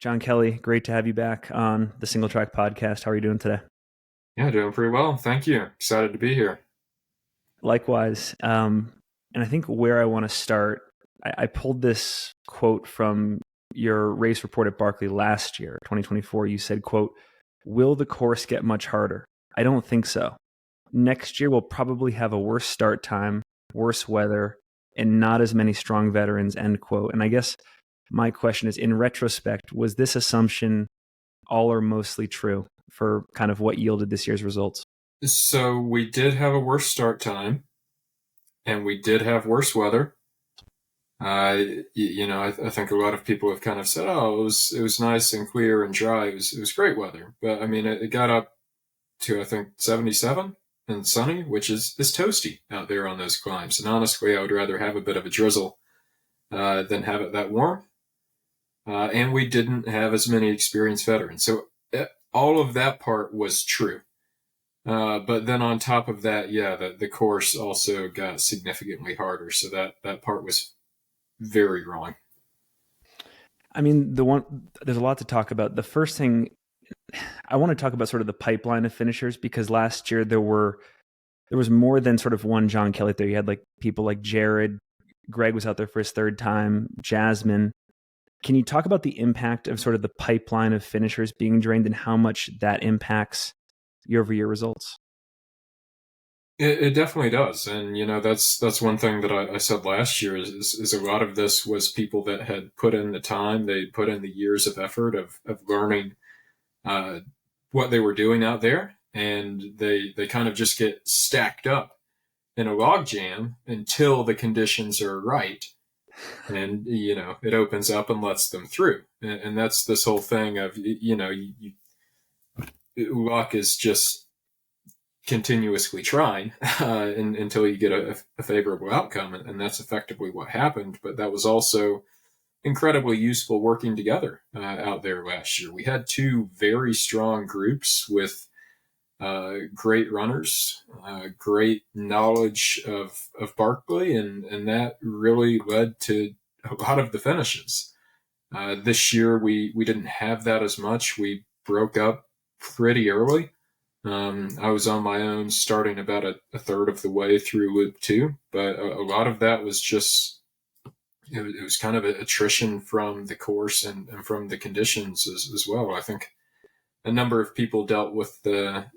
John Kelly, great to have you back on the Singletrack Podcast. How are you doing today? Yeah, doing pretty well. Thank you. Excited to be here. Likewise. And I think where I want to start, I pulled this quote from your race report at Barkley last year, 2024. You said, quote, "Will the course get much harder? I don't think so. Next year, we'll probably have a worse start time, worse weather, and not as many strong veterans," end quote. And I guess my question is, in retrospect, was this assumption all or mostly true for kind of what yielded this year's results? So we did have a worse start time, and we did have worse weather. I think a lot of people have kind of said, "Oh, it was nice and clear and dry. It was great weather." But I mean, it got up to I think 77 and sunny, which is toasty out there on those climbs. And honestly, I would rather have a bit of a drizzle than have it that warm. And we didn't have as many experienced veterans, so all of that part was true. But then on top of that, yeah, the course also got significantly harder. So that part was very wrong. I mean, there's a lot to talk about. The first thing I want to talk about sort of the pipeline of finishers, because last year there was more than sort of one John Kelly there. You had like people like Jared, Greg was out there for his third time, Jasmine. Can you talk about the impact of sort of the pipeline of finishers being drained and how much that impacts year-over-year results? It definitely does. And, that's one thing that I said last year is a lot of this was people that had put in the time, they put in the years of effort of learning what they were doing out there. And they kind of just get stacked up in a log jam until the conditions are right. And, it opens up and lets them through. And that's this whole thing of, luck is just continuously trying until you get a favorable outcome. And that's effectively what happened. But that was also incredibly useful working together out there last year. We had two very strong groups with great runners, great knowledge of Barkley, and that really led to a lot of the finishes. This year, we didn't have that as much. We broke up pretty early. I was on my own starting about a third of the way through loop 2, but a lot of that was just, it was kind of attrition from the course and from the conditions as well. I think a number of people dealt with the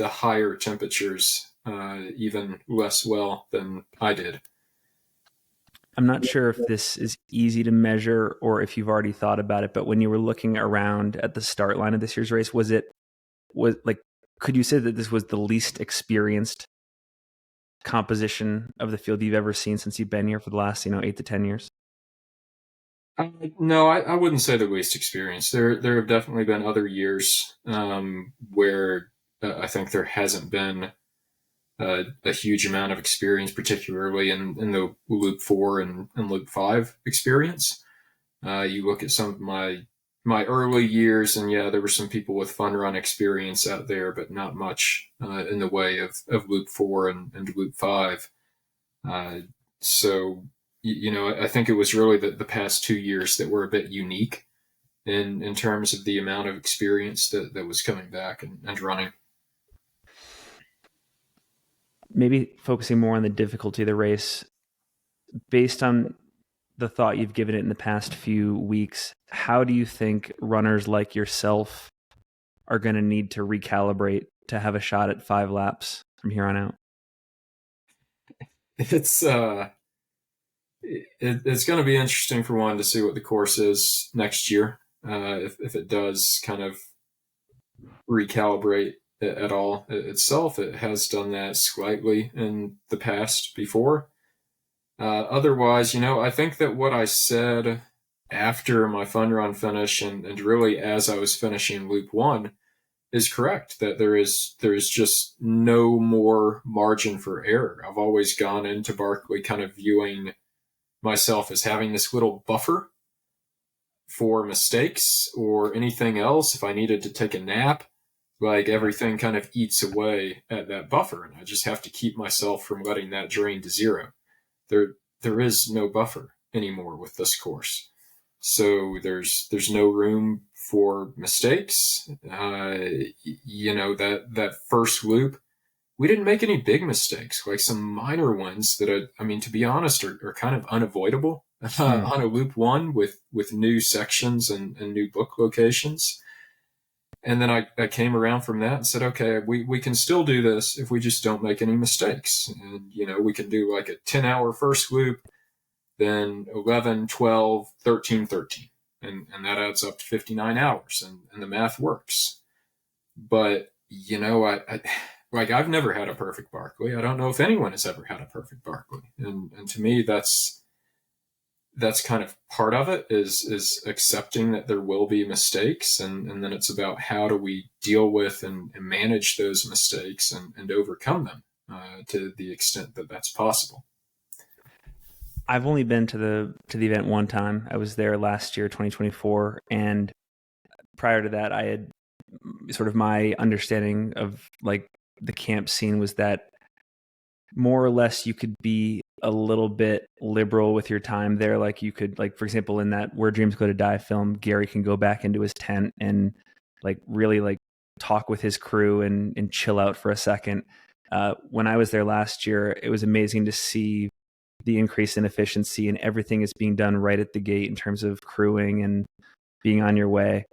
higher temperatures even less well than I did. I'm not sure if this is easy to measure or if you've already thought about it, but when you were looking around at the start line of this year's race, could you say that this was the least experienced composition of the field you've ever seen since you've been here for the last, 8 to 10 years? No, I wouldn't say the least experienced. There have definitely been other years where I think there hasn't been a huge amount of experience, particularly in the Loop 4 and Loop 5 experience. You look at some of my early years, and yeah, there were some people with fun run experience out there, but not much in the way of Loop 4 and Loop 5. So, I think it was really the past 2 years that were a bit unique in terms of the amount of experience that was coming back and running. Maybe focusing more on the difficulty of the race, based on the thought you've given it in the past few weeks, how do you think runners like yourself are going to need to recalibrate to have a shot at 5 laps from here on out? It's going to be interesting for one to see what the course is next year, if it does kind of recalibrate at all itself. It has done that slightly in the past before. Otherwise, I think that what I said after my fun run finish and really as I was finishing Loop 1 is correct, that there is just no more margin for error. I've always gone into Barkley kind of viewing myself as having this little buffer for mistakes or anything else. If I needed to take a nap, like everything kind of eats away at that buffer, and I just have to keep myself from letting that drain to zero. There is no buffer anymore with this course. So there's no room for mistakes. That first loop, we didn't make any big mistakes, like some minor ones that to be honest, are kind of unavoidable on a loop one with new sections and new book locations. And then I came around from that and said, okay, we can still do this if we just don't make any mistakes. And, we can do like a 10-hour first loop, then 11, 12, 13, 13. And that adds up to 59 hours, and the math works. But, I've never had a perfect Barkley. I don't know if anyone has ever had a perfect Barkley. And to me, that's kind of part of it is accepting that there will be mistakes. And then it's about how do we deal with and manage those mistakes and overcome them to the extent that that's possible. I've only been to the event one time. I was there last year, 2024. And prior to that, I had sort of my understanding of like the camp scene was that more or less you could be a little bit liberal with your time there. Like you could, like, for example, in that Where Dreams Go to Die film, Gary can go back into his tent and like really like talk with his crew and chill out for a second. When I was there last year, it was amazing to see the increase in efficiency, and everything is being done right at the gate in terms of crewing and being on your way.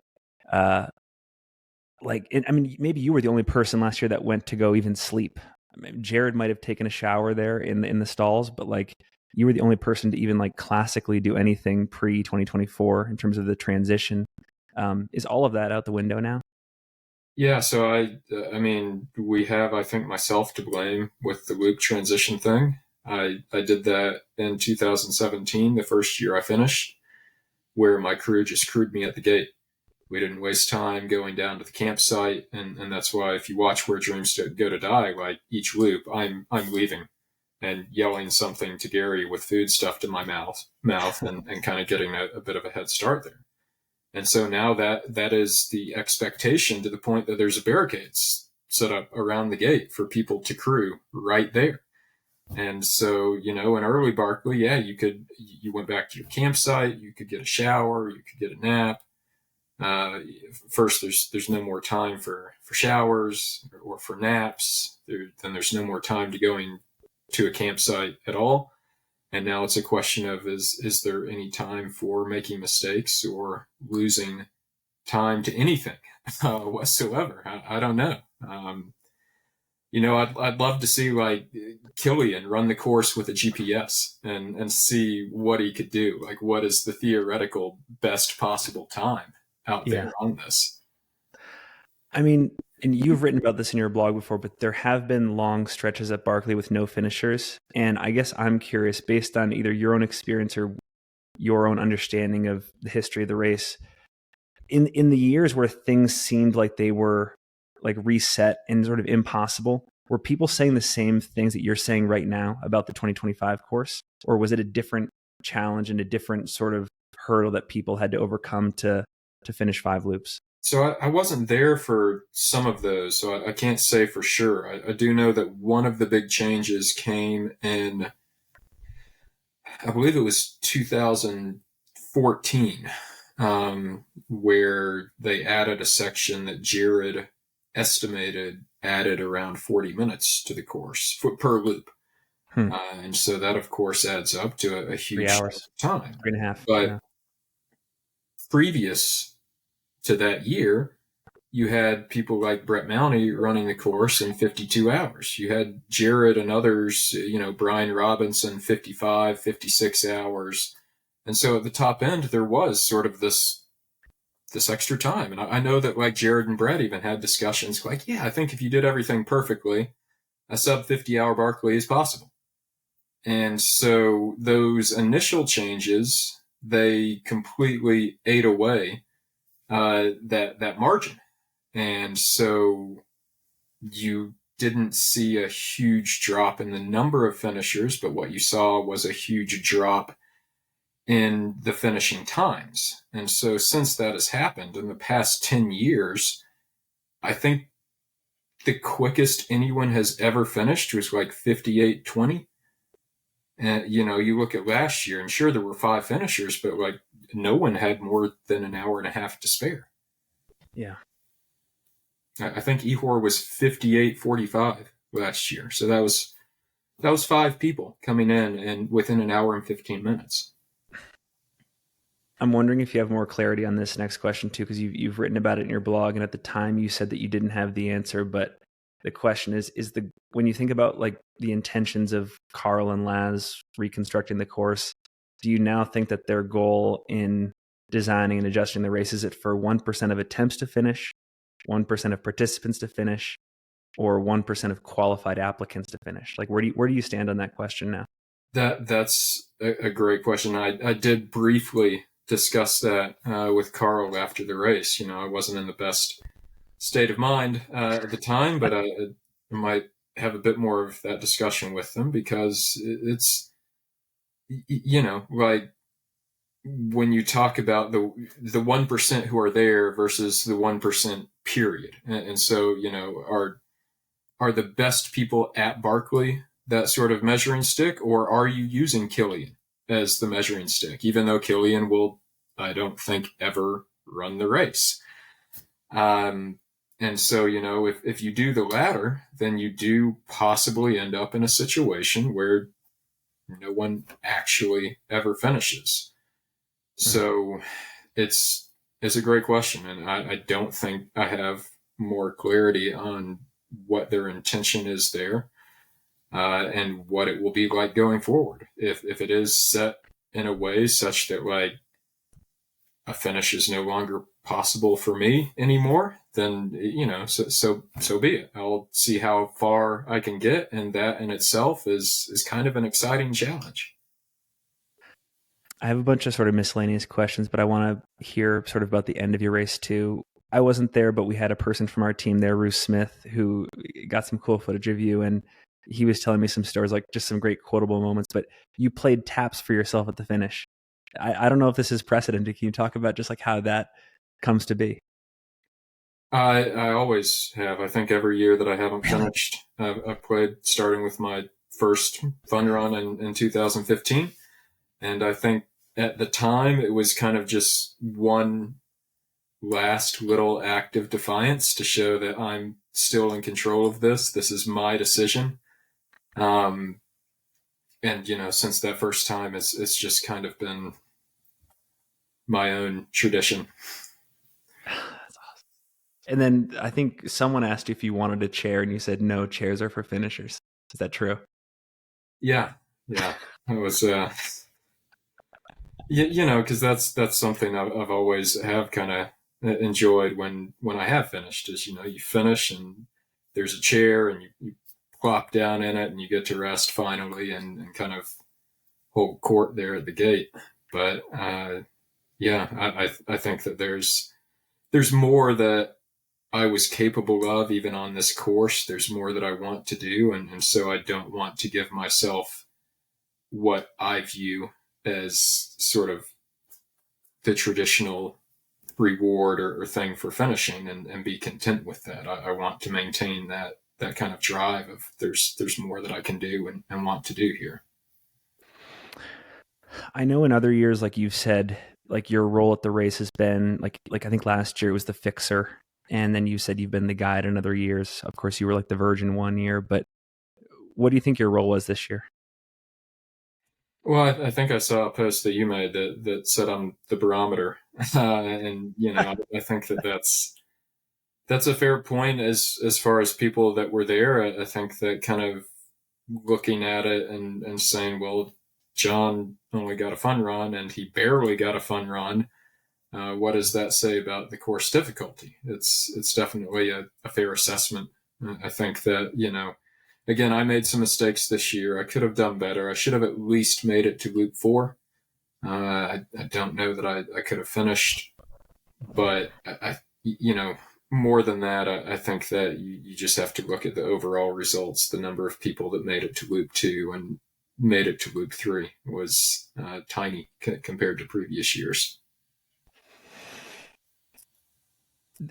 Maybe you were the only person last year that went to go even sleep. I mean, Jared might have taken a shower there in the stalls, but like you were the only person to even like classically do anything pre 2024 in terms of the transition. Is all of that out the window now? Yeah. So we have, I think, myself to blame with the loop transition thing. I did that in 2017, the first year I finished, where my crew just crewed me at the gate. We didn't waste time going down to the campsite, and that's why if you watch Where Dreams Go to Die, like each loop, I'm leaving and yelling something to Gary with food stuffed in my mouth and kind of getting a bit of a head start there. And so now that is the expectation, to the point that there's barricades set up around the gate for people to crew right there. And so, in early Barkley, yeah, you went back to your campsite, you could get a shower, you could get a nap. First, there's no more time for showers or for naps. Then there's no more time to going to a campsite at all. And now it's a question of, is there any time for making mistakes or losing time to anything whatsoever? I don't know. I'd love to see like Killian run the course with a GPS and see what he could do. Like, what is the theoretical best possible time out there on this? I mean, and you've written about this in your blog before, but there have been long stretches at Barkley with no finishers. And I guess I'm curious, based on either your own experience or your own understanding of the history of the race, in the years where things seemed like they were like reset and sort of impossible, were people saying the same things that you're saying right now about the 2025 course? Or was it a different challenge and a different sort of hurdle that people had to overcome to finish 5 loops? So I wasn't there for some of those, so I can't say for sure. I do know that one of the big changes came in, I believe it was 2014, where they added a section that Jared estimated added around 40 minutes to the course per loop. And so that, of course, adds up to a huge 3 hours, time. 3.5. But previous to that year, you had people like Brett Maune running the course in 52 hours. You had Jared and others, Brian Robinson, 55, 56 hours. And so at the top end, there was sort of this extra time. And I know that like Jared and Brett even had discussions like, yeah, I think if you did everything perfectly, a sub 50-hour Barkley is possible. And so those initial changes, they completely ate away that margin. And so you didn't see a huge drop in the number of finishers, but what you saw was a huge drop in the finishing times. And so since that has happened in the past 10 years, I think the quickest anyone has ever finished was like 58:20. And, you look at last year, and sure, there were 5 finishers, but like no one had more than an hour and a half to spare. Yeah. I think Ehor was 58:45 last year. So that was 5 people coming in and within an hour and 15 minutes. I'm wondering if you have more clarity on this next question too, because you've written about it in your blog, and at the time you said that you didn't have the answer. But the question is when you think about like the intentions of Carl and Laz reconstructing the course, do you now think that their goal in designing and adjusting the race is it for 1% of attempts to finish, 1% of participants to finish, or 1% of qualified applicants to finish? Like where do you stand on that question now? That's a great question. I did briefly discuss that with Carl after the race. I wasn't in the best state of mind at the time, but I might have a bit more of that discussion with them, because it's, like when you talk about the 1% who are there versus the 1% period. And so, are the best people at Barkley that sort of measuring stick, or are you using Killian as the measuring stick, even though Killian will, I don't think, ever run the race? And so, if you do the latter, then you do possibly end up in a situation where no one actually ever finishes. So it's a great question. And I don't think I have more clarity on what their intention is there, and what it will be like going forward. If it is set in a way such that like a finish is no longer possible for me anymore, then so be it. I'll see how far I can get, and that in itself is kind of an exciting challenge. I have a bunch of sort of miscellaneous questions, but I want to hear sort of about the end of your race too. I wasn't there, but we had a person from our team there, Bruce Smith, who got some cool footage of you, and he was telling me some stories, like just some great quotable moments. But you played taps for yourself at the finish. I don't know if this is precedent. Can you talk about just like how that comes to be? I always have. I think every year that I haven't finished, I've played, starting with my first fun run in 2015. And I think at the time it was kind of just one last little act of defiance to show that I'm still in control of this. This is my decision. And, since that first time, it's just kind of been my own tradition. That's awesome. And then I think someone asked you if you wanted a chair, and you said no, chairs are for finishers. Is that true? Yeah. It was, because that's something I've always have kind of enjoyed when I have finished, is, you finish and there's a chair, and you plop down in it, and you get to rest finally, and kind of hold court there at the gate. But I think that there's more that I was capable of even on this course. There's more that I want to do, and so I don't want to give myself what I view as sort of the traditional reward or thing for finishing, and be content with that. I want to maintain that kind of drive of there's more that I can do and want to do here. I know in other years, like you've said, like your role at the race has been like I think last year it was the fixer, and then you said you've been the guide in other years. Of course, you were like the virgin one year, but what do you think your role was this year? Well, I think I saw a post that you made that said I'm the barometer, and I think that's a fair point as far as people that were there. I think that kind of looking at it and saying, well, John only got a fun run and he barely got a fun run. What does that say about the course difficulty? It's definitely a fair assessment. I think that, again, I made some mistakes this year. I could have done better. I should have at least made it to loop 4. I don't know that I could have finished, but I more than that, I think that you just have to look at the overall results. The number of people that made it to loop 2 and made it to loop 3 was tiny compared to previous years.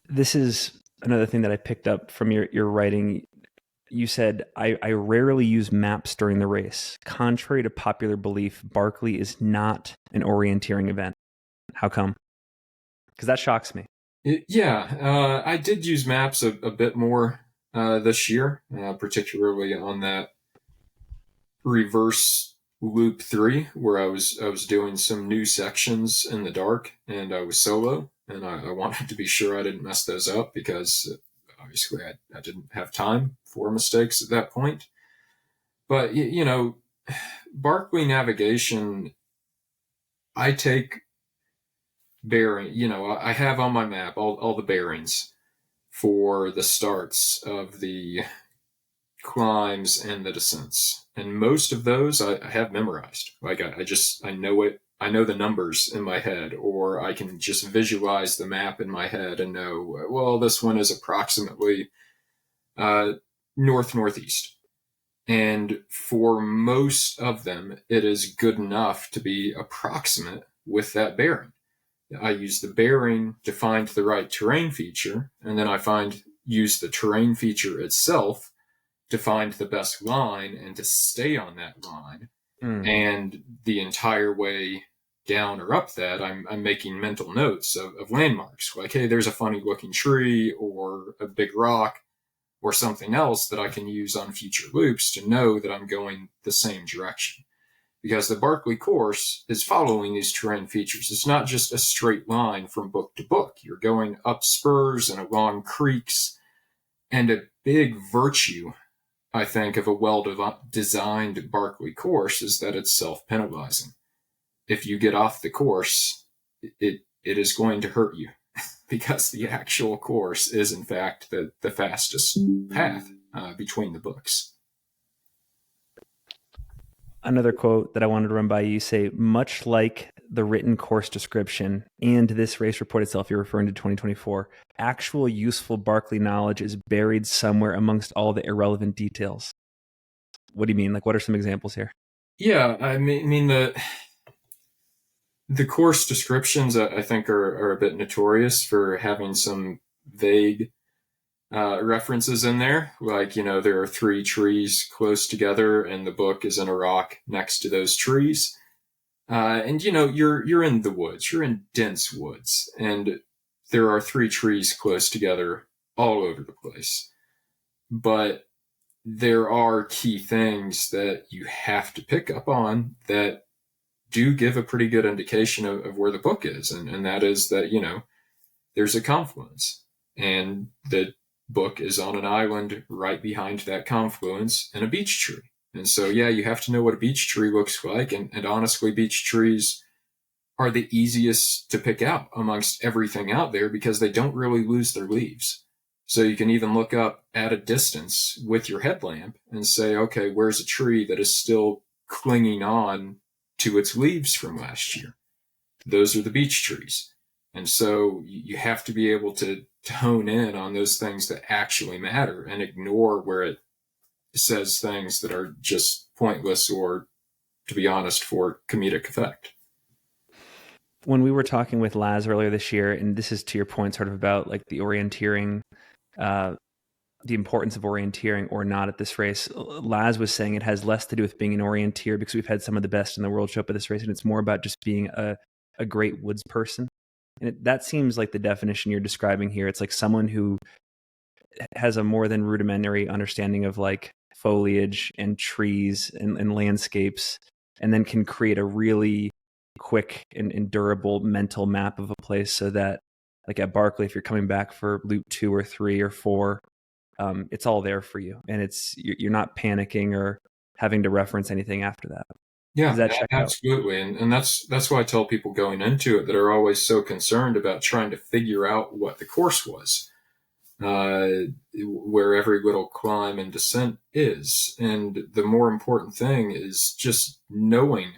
This is another thing that I picked up from your writing. You said, I rarely use maps during the race. Contrary to popular belief, Barkley is not an orienteering event. How come? Because that shocks me. I did use maps a bit more this year, particularly on that reverse loop 3, where I was doing some new sections in the dark, and I was solo, and I wanted to be sure I didn't mess those up, because obviously I didn't have time for mistakes at that point. But Barkley navigation, I take bearing, I have on my map all the bearings for the starts of the climbs and the descents. And most of those I have memorized. Like I know it. I know the numbers in my head, or I can just visualize the map in my head and know, well, this one is approximately northeast. And for most of them, it is good enough to be approximate with that bearing. I use the bearing to find the right terrain feature, and then I use the terrain feature itself to find the best line and to stay on that line. And the entire way down or up that, I'm making mental notes of landmarks. Like, hey, there's a funny looking tree or a big rock or something else that I can use on future loops to know that I'm going the same direction. Because the Barkley course is following these terrain features. It's not just a straight line from book to book. You're going up spurs and along creeks. And a big virtue, I think, of a well-designed Barkley course is that it's self-penalizing. If you get off the course, it is going to hurt you, because the actual course is, in fact, the fastest path between the books. Another quote that I wanted to run by you, say, much like the written course description and this race report itself, you're referring to 2024, actual useful Barkley knowledge is buried somewhere amongst all the irrelevant details. What do you mean? Like, what are some examples here? Yeah, I mean the course descriptions, I think, are a bit notorious for having some vague references in there. Like, there are 3 trees close together and the book is in a rock next to those trees. And you're in the woods, you're in dense woods, and there are 3 trees close together all over the place. But there are key things that you have to pick up on that do give a pretty good indication of where the book is. And that is that, there's a confluence, and the book is on an island right behind that confluence and a beech tree. And so, you have to know what a beech tree looks like. And honestly, beech trees are the easiest to pick out amongst everything out there because they don't really lose their leaves. So you can even look up at a distance with your headlamp and say, okay, where's a tree that is still clinging on to its leaves from last year? Those are the beech trees. And so you have to be able to hone in on those things that actually matter and ignore where it says things that are just pointless or, to be honest, for comedic effect. When we were talking with Laz earlier this year, and this is to your point sort of about like the orienteering, the importance of orienteering or not at this race, Laz was saying it has less to do with being an orienteer because we've had some of the best in the world show up at this race, and it's more about just being a great woods person. And that seems like the definition you're describing here. It's like someone who has a more than rudimentary understanding of like foliage and trees and landscapes, and then can create a really quick and durable mental map of a place so that, like at Barkley, if you're coming back for loop 2 or 3 or 4, it's all there for you. And you're not panicking or having to reference anything after that. Yeah, Does that check absolutely. out? And that's why I tell people going into it that are always so concerned about trying to figure out what the course was, where every little climb and descent is. And the more important thing is just knowing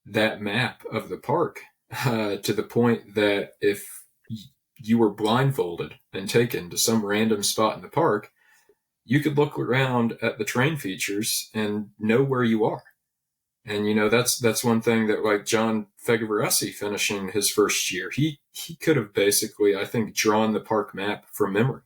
that map of the park to the point that if you were blindfolded and taken to some random spot in the park, you could look around at the terrain features and know where you are. And, that's one thing that, like John Fegavaresi finishing his first year, he could have basically, I think, drawn the park map from memory.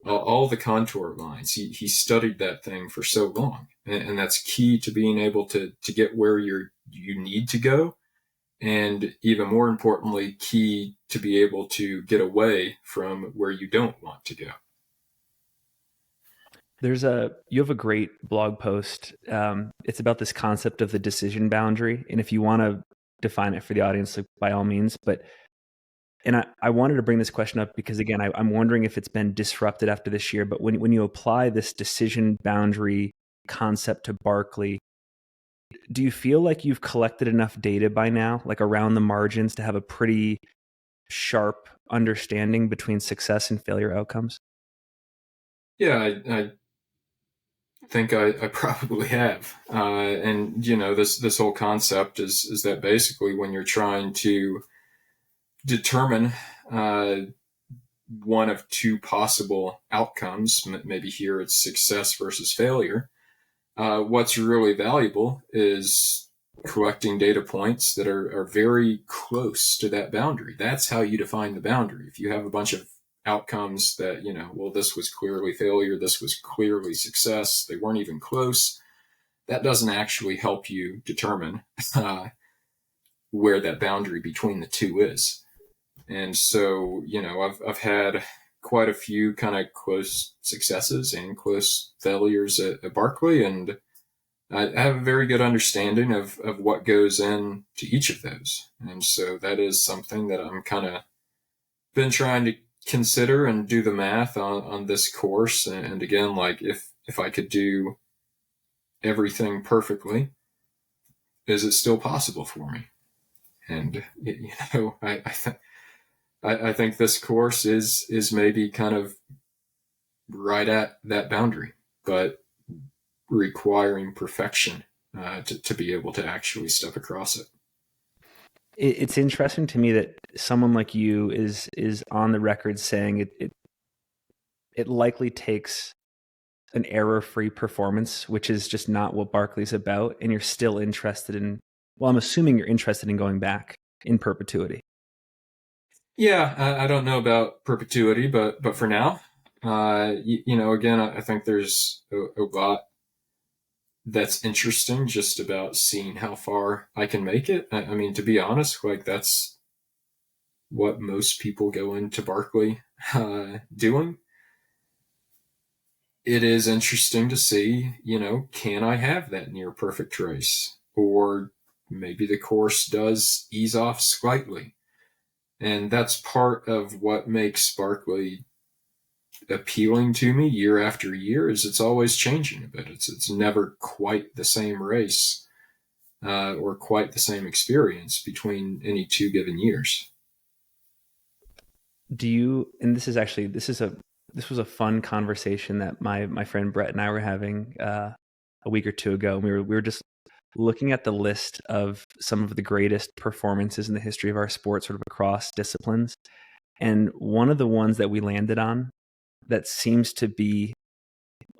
all the contour lines. He studied that thing for so long, and that's key to being able to get where you need to go, and even more importantly, key to be able to get away from where you don't want to go. You have a great blog post. It's about this concept of the decision boundary, and if you want to define it for the audience, like, by all means. And I wanted to bring this question up because, again, I'm wondering if it's been disrupted after this year. But when you apply this decision boundary concept to Barkley, do you feel like you've collected enough data by now, like around the margins, to have a pretty sharp understanding between success and failure outcomes? Yeah, I think I probably have. And this whole concept is that basically when you're trying to determine one of two possible outcomes, maybe here it's success versus failure, what's really valuable is collecting data points that are very close to that boundary. That's how you define the boundary. If you have a bunch of outcomes that, well, this was clearly failure, this was clearly success, they weren't even close, that doesn't actually help you determine where that boundary between the two is. And so, I've had quite a few kind of close successes and close failures at Barkley, and I have a very good understanding of what goes into each of those. And so that is something that I'm kind of been trying to consider and do the math on this course. And again, like if I could do everything perfectly, is it still possible for me? And, I think this course is maybe kind of right at that boundary, but requiring perfection to be able to actually step across it. It's interesting to me that someone like you is on the record saying it likely takes an error-free performance, which is just not what Barkley's about, and you're still interested in. Well, I'm assuming you're interested in going back in perpetuity. Yeah, I don't know about perpetuity, but for now, again, I think there's a lot that's interesting just about seeing how far I can make it. I mean, to be honest, like that's what most people go into Barkley doing. It is interesting to see, can I have that near perfect race? Or maybe the course does ease off slightly. And that's part of what makes Barkley appealing to me year after year, is it's always changing a bit. It's never quite the same race or quite the same experience between any two given years. Do you, and this was a fun conversation that my friend Brett and I were having a week or two ago. We were just looking at the list of some of the greatest performances in the history of our sport, sort of across disciplines. And one of the ones that we landed on that seems to be,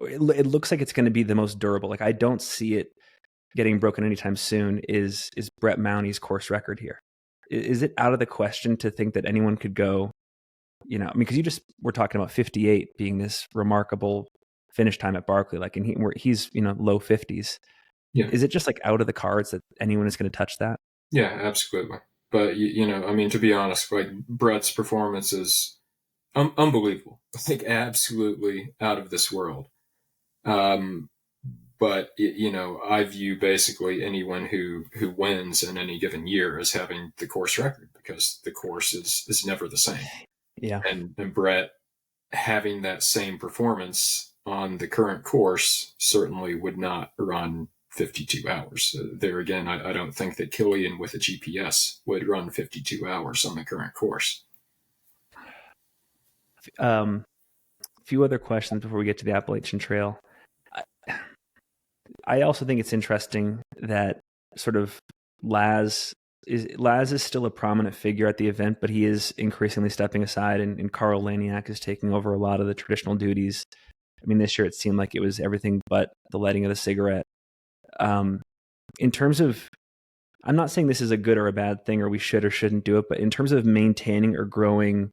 it looks like it's going to be the most durable. Like, I don't see it getting broken anytime soon, is Brett Maune's course record here. Is it out of the question to think that anyone could go, I mean, because you just were talking about 58 being this remarkable finish time at Barkley, like, and he's low 50s. Yeah. Is it just like out of the cards that anyone is going to touch that? Yeah, absolutely. But, I mean, to be honest, like Brett's performance is unbelievable. I think absolutely out of this world. But, I view basically anyone who wins in any given year as having the course record, because the course is never the same. Yeah. And Brett having that same performance on the current course certainly would not run 52 hours. There again, I don't think that Killian with a GPS would run 52 hours on the current course. A few other questions before we get to the Appalachian Trail. I also think it's interesting that sort of Laz is still a prominent figure at the event, but he is increasingly stepping aside, and Carl Laniak is taking over a lot of the traditional duties. I mean, this year it seemed like it was everything but the lighting of the cigarette. In terms of, I'm not saying this is a good or a bad thing, or we should or shouldn't do it, but in terms of maintaining or growing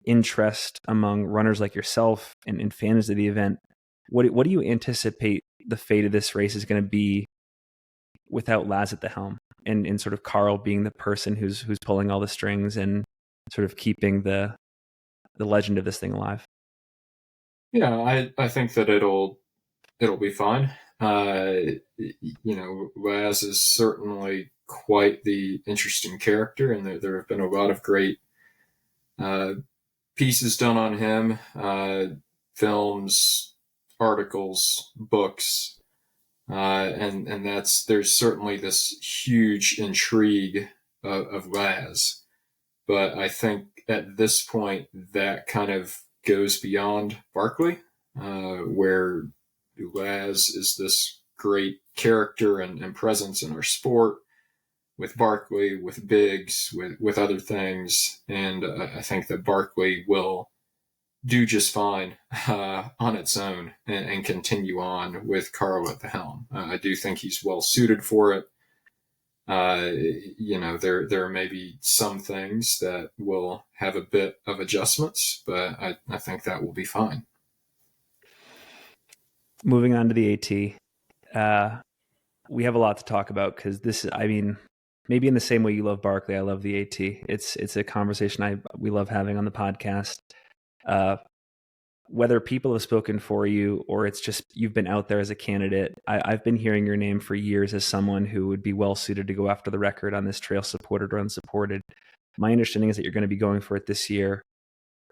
interest among runners like yourself and fans of the event. What do you anticipate the fate of this race is going to be without Laz at the helm, and sort of Carl being the person who's pulling all the strings and sort of keeping the legend of this thing alive? Yeah, I think that it'll be fine. Laz is certainly quite the interesting character, and there have been a lot of great pieces done on him, films, articles, books, and there's certainly this huge intrigue of Laz. But I think at this point that kind of goes beyond Barkley, where Laz is this great character and presence in our sport, with Barkley, with Biggs, with other things. And I think that Barkley will do just fine on its own and continue on with Carl at the helm. I do think he's well suited for it. There may be some things that will have a bit of adjustments, but I think that will be fine. Moving on to the AT, we have a lot to talk about because maybe in the same way you love Barkley, I love the AT. It's a conversation we love having on the podcast. Whether people have spoken for you or it's just you've been out there as a candidate, I've been hearing your name for years as someone who would be well suited to go after the record on this trail, supported or unsupported. My understanding is that you're going to be going for it this year.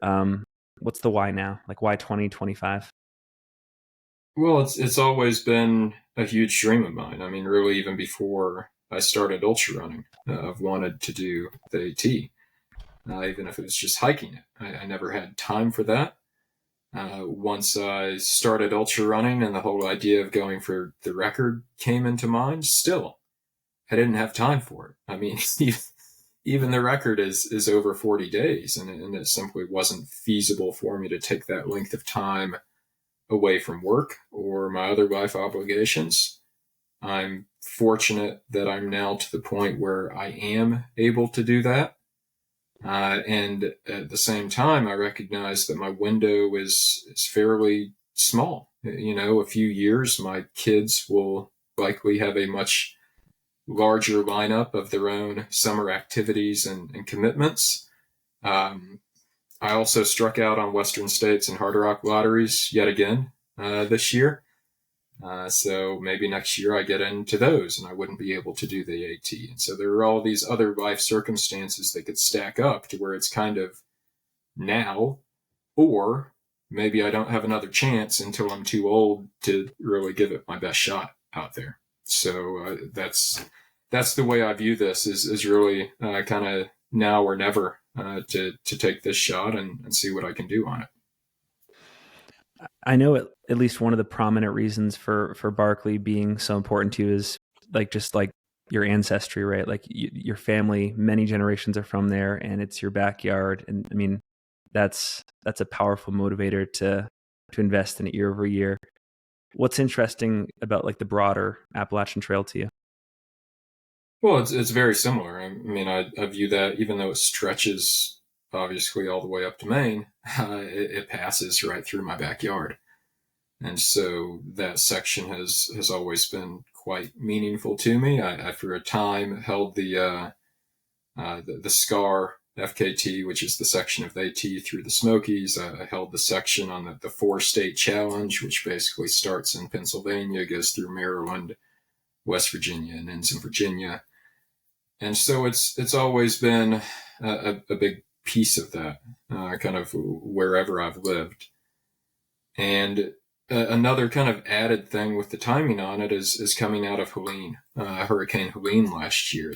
What's the why now? Like, why 2025? Well, it's always been a huge dream of mine. I mean, really, even before I started ultra running, I've wanted to do the AT, even if it was just hiking it. I never had time for that. Once I started ultra running and the whole idea of going for the record came into mind, still, I didn't have time for it. I mean, even the record is over 40 days, and it simply wasn't feasible for me to take that length of time away from work or my other life obligations. I'm fortunate that I'm now to the point where I am able to do that. And at the same time, I recognize that my window is fairly small. A few years, my kids will likely have a much larger lineup of their own summer activities and commitments. I also struck out on Western States and Hard Rock lotteries yet again this year. So maybe next year I get into those and I wouldn't be able to do the AT. And so there are all these other life circumstances that could stack up to where it's kind of now, or maybe I don't have another chance until I'm too old to really give it my best shot out there. So that's the way I view this is really kind of now or never to take this shot and see what I can do on it. I know at least one of the prominent reasons for Barkley being so important to you is just your ancestry, right? Like your family, many generations are from there, and it's your backyard. And I mean, that's a powerful motivator to invest in it year over year. What's interesting about the broader Appalachian Trail to you? Well, it's very similar. I mean, I view that even though it stretches obviously all the way up to Maine, it passes right through my backyard. And so that section has always been quite meaningful to me. I for a time held the SCAR FKT, which is the section of the AT through the Smokies. I held the section on the 4-state challenge, which basically starts in Pennsylvania, goes through Maryland, West Virginia, and ends in Virginia. And so it's always been a big piece of that, kind of wherever I've lived. And another kind of added thing with the timing on it is coming out of Helene, Hurricane Helene last year.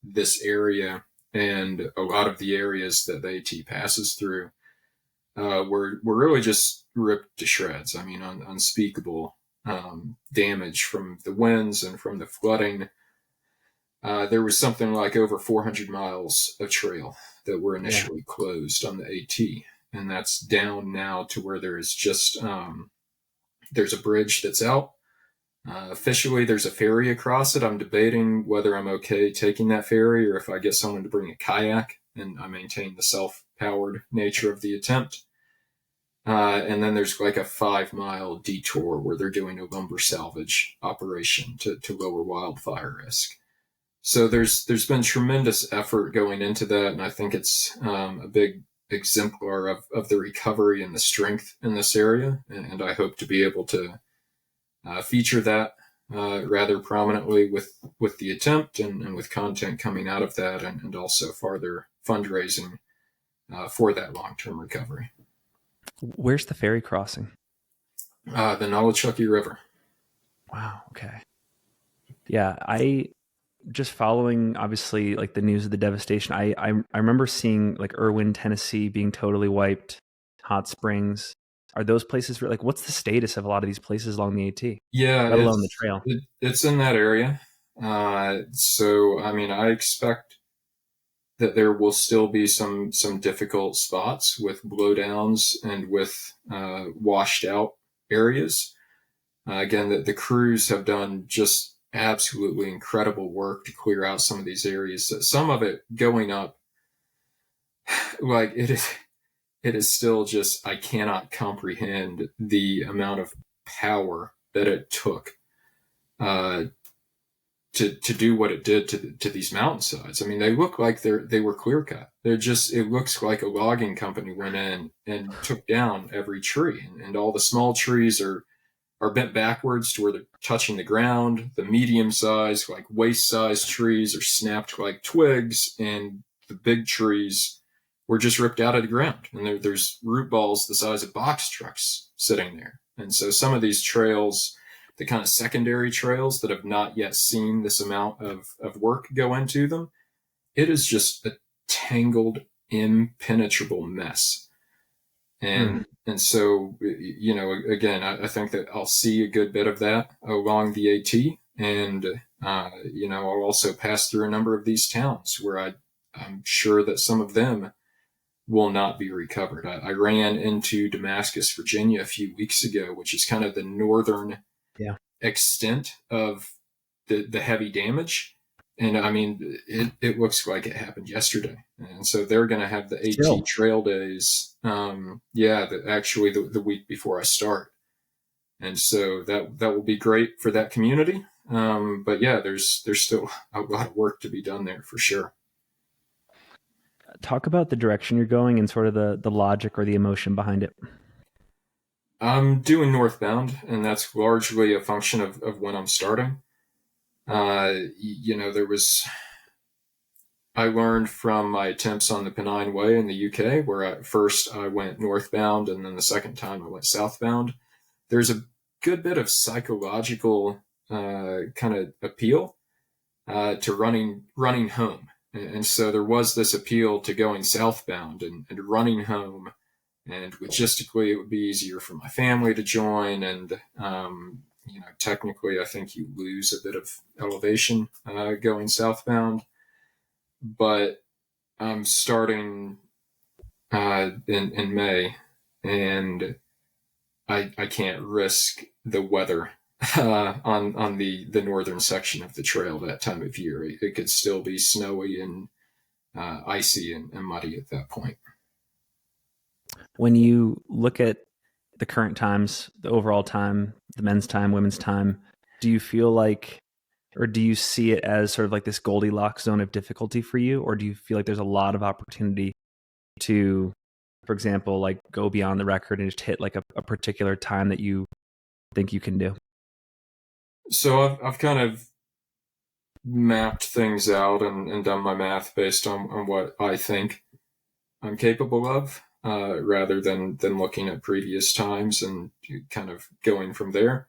This area and a lot of the areas that the AT passes through were really just ripped to shreds. I mean, unspeakable damage from the winds and from the flooding. There was something like over 400 miles of trail that were initially closed on the AT. And that's down now to where there is just, there's a bridge that's out. Officially, there's a ferry across it. I'm debating whether I'm okay taking that ferry or if I get someone to bring a kayak and I maintain the powered nature of the attempt. And then there's like a 5-mile detour where they're doing a lumber salvage operation to lower wildfire risk. So there's been tremendous effort going into that, and I think it's a big exemplar of the recovery and the strength in this area. And I hope to be able to feature that rather prominently with the attempt and with content coming out of that, and also farther fundraising for that long-term recovery. Where's the ferry crossing? The Nolichucky River. Wow. Okay. Yeah. I just following obviously like the news of the devastation. I remember seeing like Irwin, Tennessee being totally wiped, Hot Springs. Are those places like, what's the status of a lot of these places along the AT? Yeah. Let alone the trail. It's in that area. So, I mean, I expect that there will still be some difficult spots with blowdowns and with washed out areas. Again, the crews have done just absolutely incredible work to clear out some of these areas. Some of it going up, like it is still just, I cannot comprehend the amount of power that it took to do what it did to these mountainsides. I mean, they look like they were clear cut. It looks like a logging company went in and took down every tree, and all the small trees are bent backwards to where they're touching the ground. The medium sized, like waist sized trees are snapped like twigs, and the big trees were just ripped out of the ground. And there's root balls the size of box trucks sitting there. And so some of these trails, the kind of secondary trails that have not yet seen this amount of work go into them, it is just a tangled, impenetrable mess. And so, again, I think that I'll see a good bit of that along the AT. And, I'll also pass through a number of these towns where I'm sure that some of them will not be recovered. I ran into Damascus, Virginia a few weeks ago, which is kind of the northern extent of the heavy damage. And I mean, it looks like it happened yesterday. And so they're going to have the AT trail days. Actually the week before I start. And so that will be great for that community. But yeah, there's still a lot of work to be done there for sure. Talk about the direction you're going and sort of the logic or the emotion behind it. I'm doing northbound, and that's largely a function of when I'm starting. I learned from my attempts on the Pennine Way in the UK, where at first I went northbound, and then the second time I went southbound. There's a good bit of psychological kind of appeal to running home. And so there was this appeal to going southbound and running home. And logistically, it would be easier for my family to join. And, technically, I think you lose a bit of elevation going southbound. But I'm starting in May, and I can't risk the weather on the northern section of the trail that time of year. It could still be snowy and icy and muddy at that point. When you look at the current times, the overall time, the men's time, women's time, do you feel like, or do you see it as sort of like this Goldilocks zone of difficulty for you? Or do you feel like there's a lot of opportunity to, for example, like go beyond the record and just hit like a particular time that you think you can do? So I've kind of mapped things out and done my math based on what I think I'm capable of. Rather than looking at previous times and kind of going from there.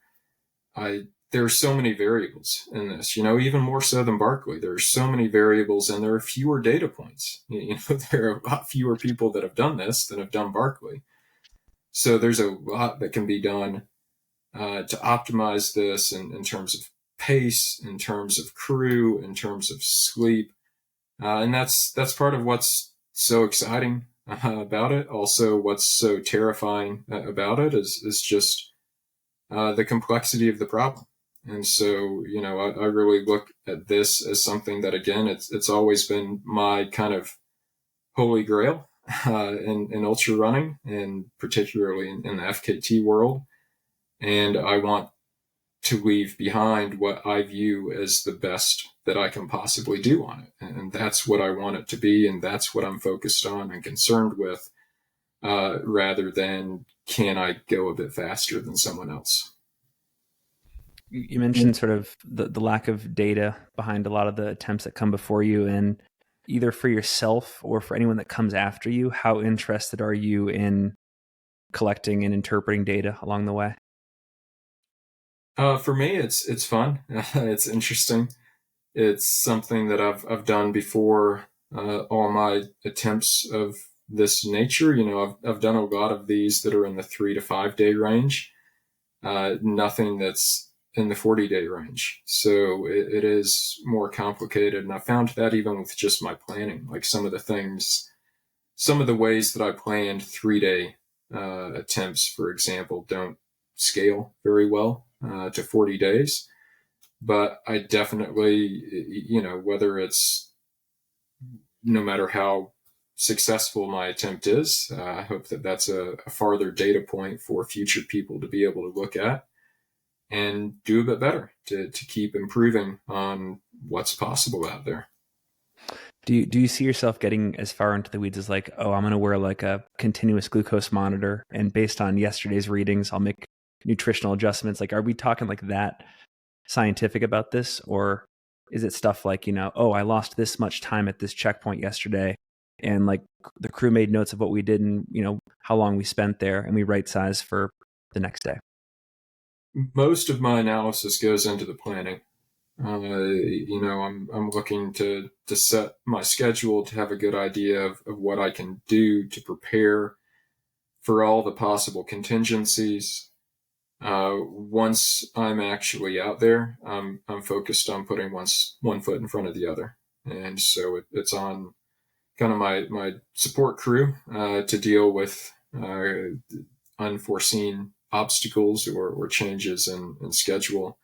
There are so many variables in this, even more so than Barkley. There are so many variables, and there are fewer data points. There are a lot fewer people that have done this than have done Barkley. So there's a lot that can be done to optimize this in terms of pace, in terms of crew, in terms of sleep. And that's part of what's so exciting about it. Also, what's so terrifying about it is just the complexity of the problem. And so, I really look at this as something that, again, it's always been my kind of holy grail in ultra running, and particularly in the FKT world. And I want to leave behind what I view as the best that I can possibly do on it. And that's what I want it to be. And that's what I'm focused on and concerned with, rather than can I go a bit faster than someone else. You mentioned sort of the lack of data behind a lot of the attempts that come before you, and either for yourself or for anyone that comes after you, how interested are you in collecting and interpreting data along the way? For me, it's fun. It's interesting. It's something that I've done before. All my attempts of this nature, I've done a lot of these that are in the 3 to 5 day range. Nothing that's in the 40-day range. So it is more complicated. And I found that even with just my planning, like some of the ways that I planned 3-day attempts, for example, don't scale very well to 40 days. But I definitely, whether it's no matter how successful my attempt is, I hope that that's a farther data point for future people to be able to look at and do a bit better to keep improving on what's possible out there. Do you see yourself getting as far into the weeds as like, oh, I'm going to wear like a continuous glucose monitor, and based on yesterday's readings, I'll make nutritional adjustments? Like, are we talking like that scientific about this, or is it stuff like, oh, I lost this much time at this checkpoint yesterday, and like the crew made notes of what we did and how long we spent there, and we right size for the next day? Most of my analysis goes into the planning. I'm looking to set my schedule to have a good idea of what I can do to prepare for all the possible contingencies. Once I'm actually out there, I'm focused on putting one foot in front of the other. And so it's on kind of my support crew to deal with unforeseen obstacles or changes in schedule.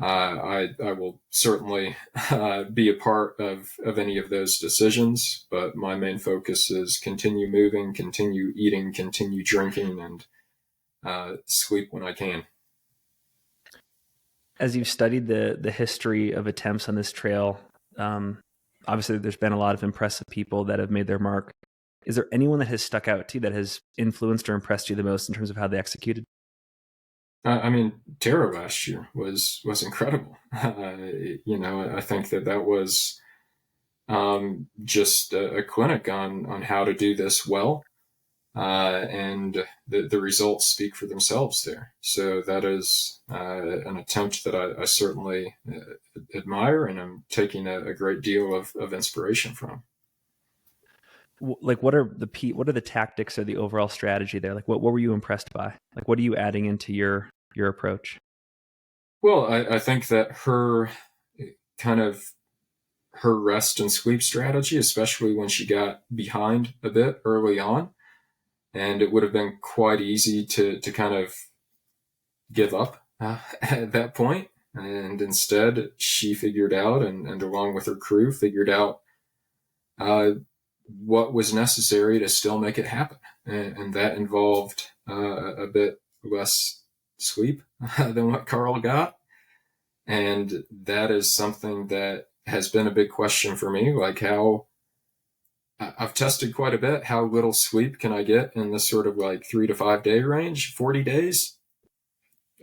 I will certainly be a part of any of those decisions, but my main focus is continue moving, continue eating, continue drinking, and sleep when I can. As you've studied the history of attempts on this trail, obviously there's been a lot of impressive people that have made their mark. Is there anyone that has stuck out to you that has influenced or impressed you the most in terms of how they executed? Tara last year was incredible. I think that was just a clinic on how to do this well. And the results speak for themselves there. So that is an attempt that I certainly admire, and I'm taking a great deal of inspiration from. Like, what are the tactics or the overall strategy there? Like, what were you impressed by? Like, what are you adding into your approach? Well, I think that her rest and sleep strategy, especially when she got behind a bit early on, and it would have been quite easy to kind of give up at that point. And instead, she figured out, and along with her crew, figured out what was necessary to still make it happen. And that involved a bit less sleep than what Carl got. And that is something that has been a big question for me, like how I've tested quite a bit. How little sleep can I get in this sort of like 3 to 5 day range? 40 days?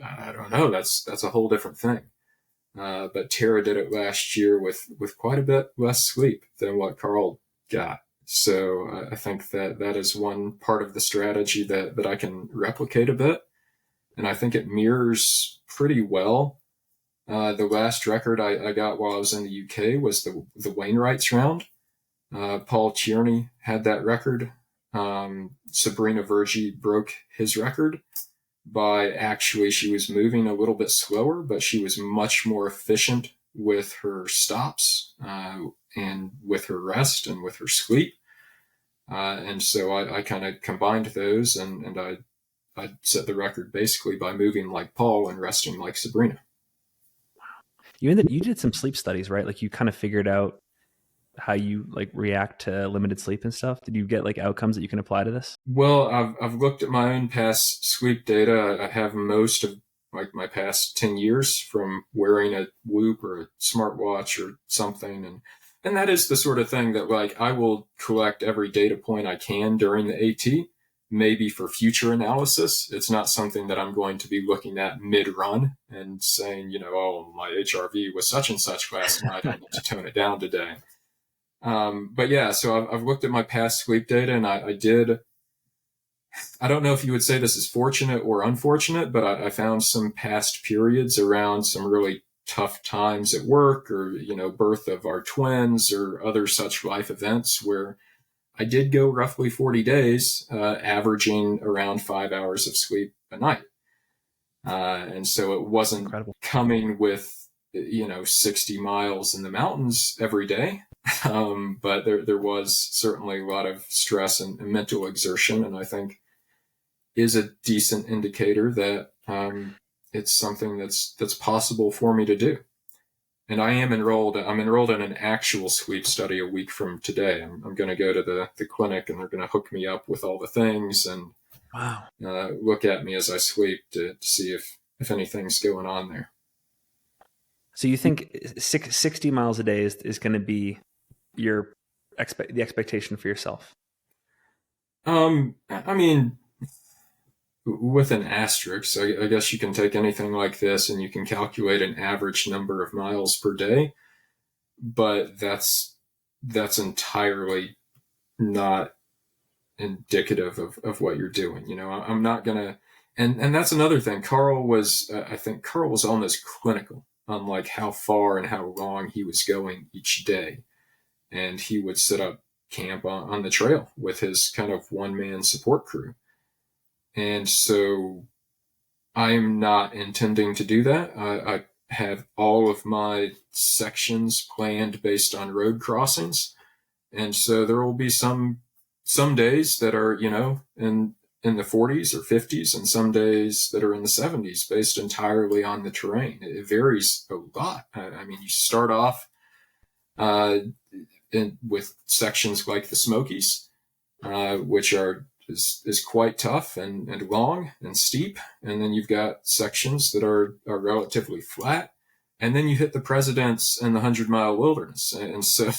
I don't know. That's a whole different thing. But Tara did it last year with quite a bit less sleep than what Carl got. So I think that is one part of the strategy that I can replicate a bit. And I think it mirrors pretty well. The last record I got while I was in the UK was the Wainwright's round. Paul Tierney had that record. Sabrina Vergy broke his record by she was moving a little bit slower, but she was much more efficient with her stops and with her rest and with her sleep. And so I kind of combined those, and I set the record basically by moving like Paul and resting like Sabrina. You did some sleep studies, right? Like, you kind of figured out how you like react to limited sleep and stuff? Did you get like outcomes that you can apply to this? Well, I've looked at my own past sleep data. I have most of like my past 10 years from wearing a Whoop or a smartwatch or something. And that is the sort of thing that like I will collect every data point I can during the AT, maybe for future analysis. It's not something that I'm going to be looking at mid-run and saying, oh, my HRV was such and such last night. I need to tone it down today. But yeah, so I've looked at my past sleep data, and I don't know if you would say this is fortunate or unfortunate, but I found some past periods around some really tough times at work, or, birth of our twins or other such life events where I did go roughly 40 days, averaging around 5 hours of sleep a night. And so it wasn't Incredible. coming with, 60 miles in the mountains every day. But there was certainly a lot of stress and mental exertion, and I think is a decent indicator that it's something that's possible for me to do. And I'm enrolled in an actual sleep study a week from today. I'm going to go to the clinic, and they're going to hook me up with all the things and Wow. Look at me as I sleep to see if anything's going on there. So you think 60 miles a day is going to be the expectation for yourself? I mean, with an asterisk, I guess you can take anything like this and you can calculate an average number of miles per day, but that's entirely not indicative of what you're doing. I'm not gonna, and that's another thing. I think Carl was almost clinical on like how far and how long he was going each day, and he would set up camp on the trail with his kind of one-man support crew. And so I'm not intending to do that. I have all of my sections planned based on road crossings. And so there will be some days that are, in the 40s or 50s, and some days that are in the 70s, based entirely on the terrain. It varies a lot. I mean, you start off with sections like the Smokies, which is quite tough and long and steep. And then you've got sections that are relatively flat. And then you hit the Presidents and the 100-mile wilderness. And so,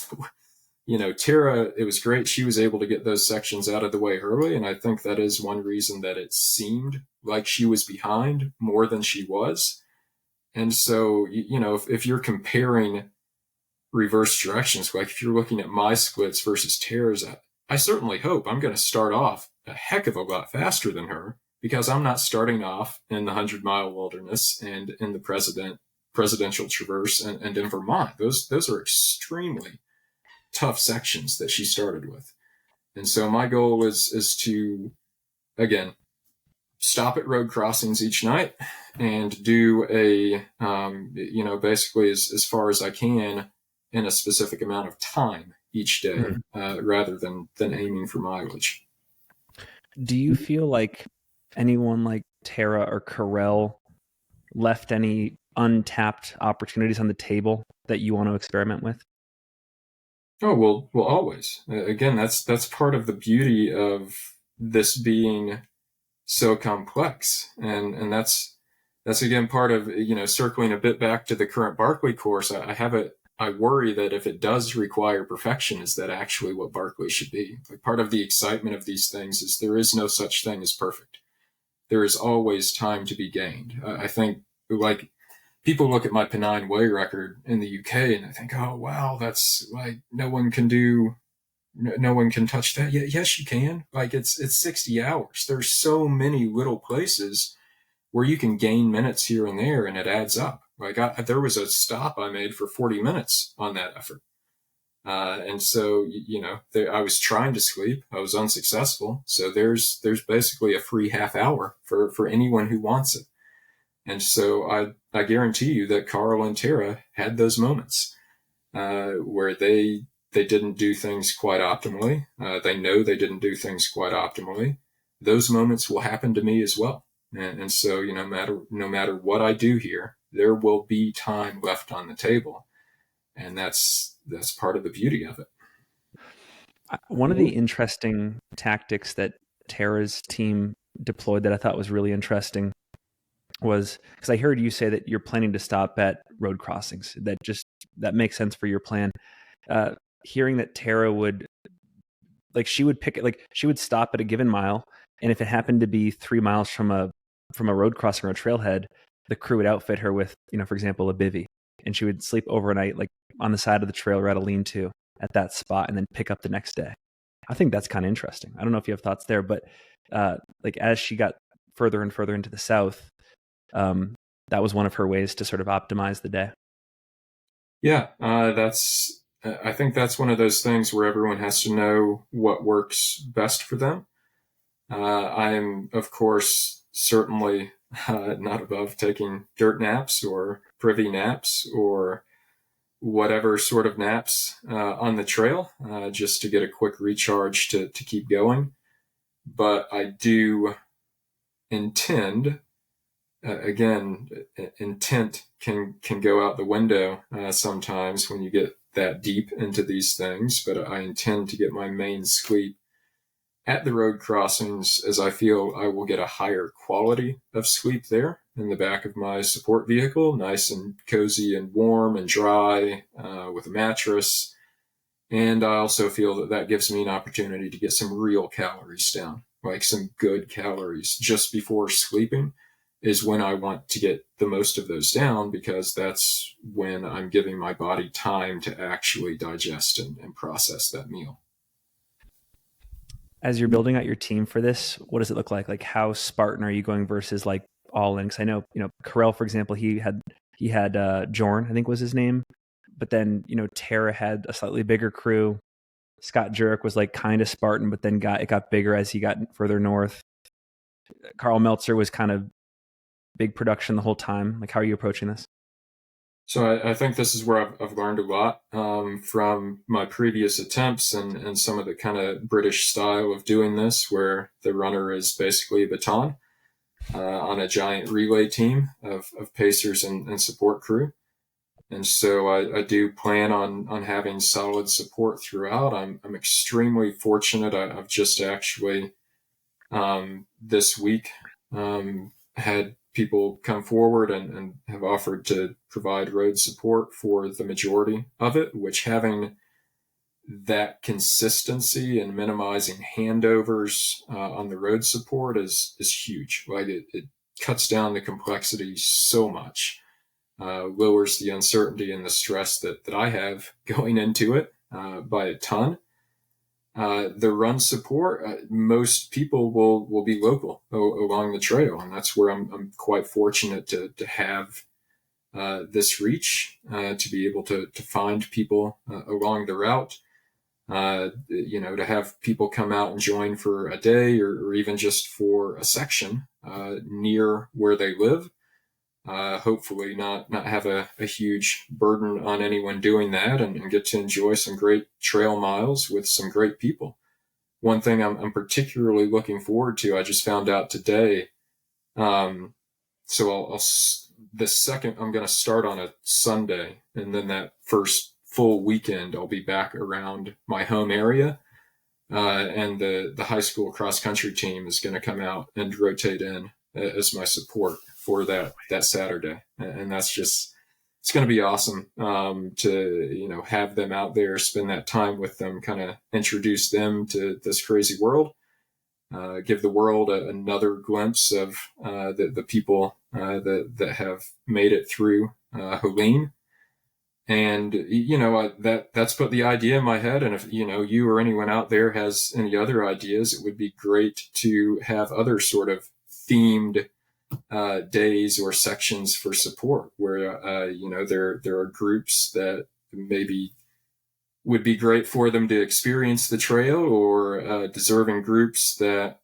Tara, it was great. She was able to get those sections out of the way early. And I think that is one reason that it seemed like she was behind more than she was. And so, if you're comparing reverse directions, like if you're looking at my splits versus Tara's, I certainly hope I'm going to start off a heck of a lot faster than her, because I'm not starting off in the 100-mile wilderness and in the presidential traverse and in Vermont. Those are extremely tough sections that she started with. And so my goal is to, again, stop at road crossings each night and do basically as far as I can in a specific amount of time each day, rather than aiming for mileage. Do you feel like anyone like Tara or Carell left any untapped opportunities on the table that you want to experiment with? Oh, well, always. Again, that's part of the beauty of this being so complex. And that's again part of, circling a bit back to the current Barkley course. I worry that if it does require perfection, is that actually what Barkley should be? Like, part of the excitement of these things is there is no such thing as perfect. There is always time to be gained. I think, like, people look at my Pennine Way record in the UK and they think, oh, wow, that's like, no one can touch that. Yeah, yes, you can. Like, it's 60 hours. There's so many little places where you can gain minutes here and there, and it adds up. Like, there was a stop I made for 40 minutes on that effort. And so, I was trying to sleep. I was unsuccessful. So there's basically a free half hour for anyone who wants it. And so I guarantee you that Carl and Tara had those moments where they didn't do things quite optimally. They know they didn't do things quite optimally. Those moments will happen to me as well. And so, no matter what I do here, there will be time left on the table. And that's that's part of the beauty of it. One of the interesting tactics that Tara's team deployed that I thought was really interesting was, because I heard you say that you're planning to stop at road crossings. That makes sense for your plan. Hearing that Tara would, like, she would she would stop at a given mile, and if it happened to be 3 miles from a road crossing or a trailhead, the crew would outfit her with, for example, a bivy, and she would sleep overnight, like on the side of the trail or at a lean-to at that spot, and then pick up the next day. I think that's kind of interesting. I don't know if you have thoughts there, but like as she got further and further into the south, that was one of her ways to sort of optimize the day. Yeah, I think that's one of those things where everyone has to know what works best for them. I'm, of course, certainly not above taking dirt naps or privy naps or whatever sort of naps on the trail, just to get a quick recharge to keep going. But I do intend, again, intent can go out the window sometimes when you get that deep into these things, but I intend to get my main sleep at the road crossings, as I feel I will get a higher quality of sleep there in the back of my support vehicle, nice and cozy and warm and dry, with a mattress. And I also feel that that gives me an opportunity to get some real calories down, like some good calories just before sleeping is when I want to get the most of those down, because that's when I'm giving my body time to actually digest and process that meal. As you're building out your team for this, what does it look like? Like, how Spartan are you going versus like all in? Because I know, Carell, for example, he had Jorn, I think was his name, but then Tara had a slightly bigger crew. Scott Jurek was like kind of Spartan, but then it got bigger as he got further north. Carl Meltzer was kind of big production the whole time. Like, how are you approaching this? So I think this is where I've learned a lot from my previous attempts and some of the kind of British style of doing this, where the runner is basically a baton on a giant relay team of pacers and support crew. And so I do plan on having solid support throughout. I'm extremely fortunate. I've just actually this week had people come forward and have offered to provide road support for the majority of it, which, having that consistency and minimizing handovers on the road support is huge. Like, it cuts down the complexity so much, lowers the uncertainty and the stress that I have going into it by a ton. The run support, most people will be local along the trail, and that's where I'm quite fortunate to have this reach, to be able to find people along the route, to have people come out and join for a day or even just for a section near where they live. Hopefully not have a huge burden on anyone doing that, and get to enjoy some great trail miles with some great people. One thing I'm particularly looking forward to, I just found out today. So the second, I'm going to start on a Sunday, and then that first full weekend, I'll be back around my home area. And the high school cross country team is going to come out and rotate in as my support for that Saturday. And that's just, it's going to be awesome to, have them out there, spend that time with them, kind of introduce them to this crazy world, give the world another glimpse of the people that have made it through Helene. And, that's put the idea in my head. And if, you or anyone out there has any other ideas, it would be great to have other sort of themed days or sections for support where, there are groups that maybe would be great for them to experience the trail, or deserving groups that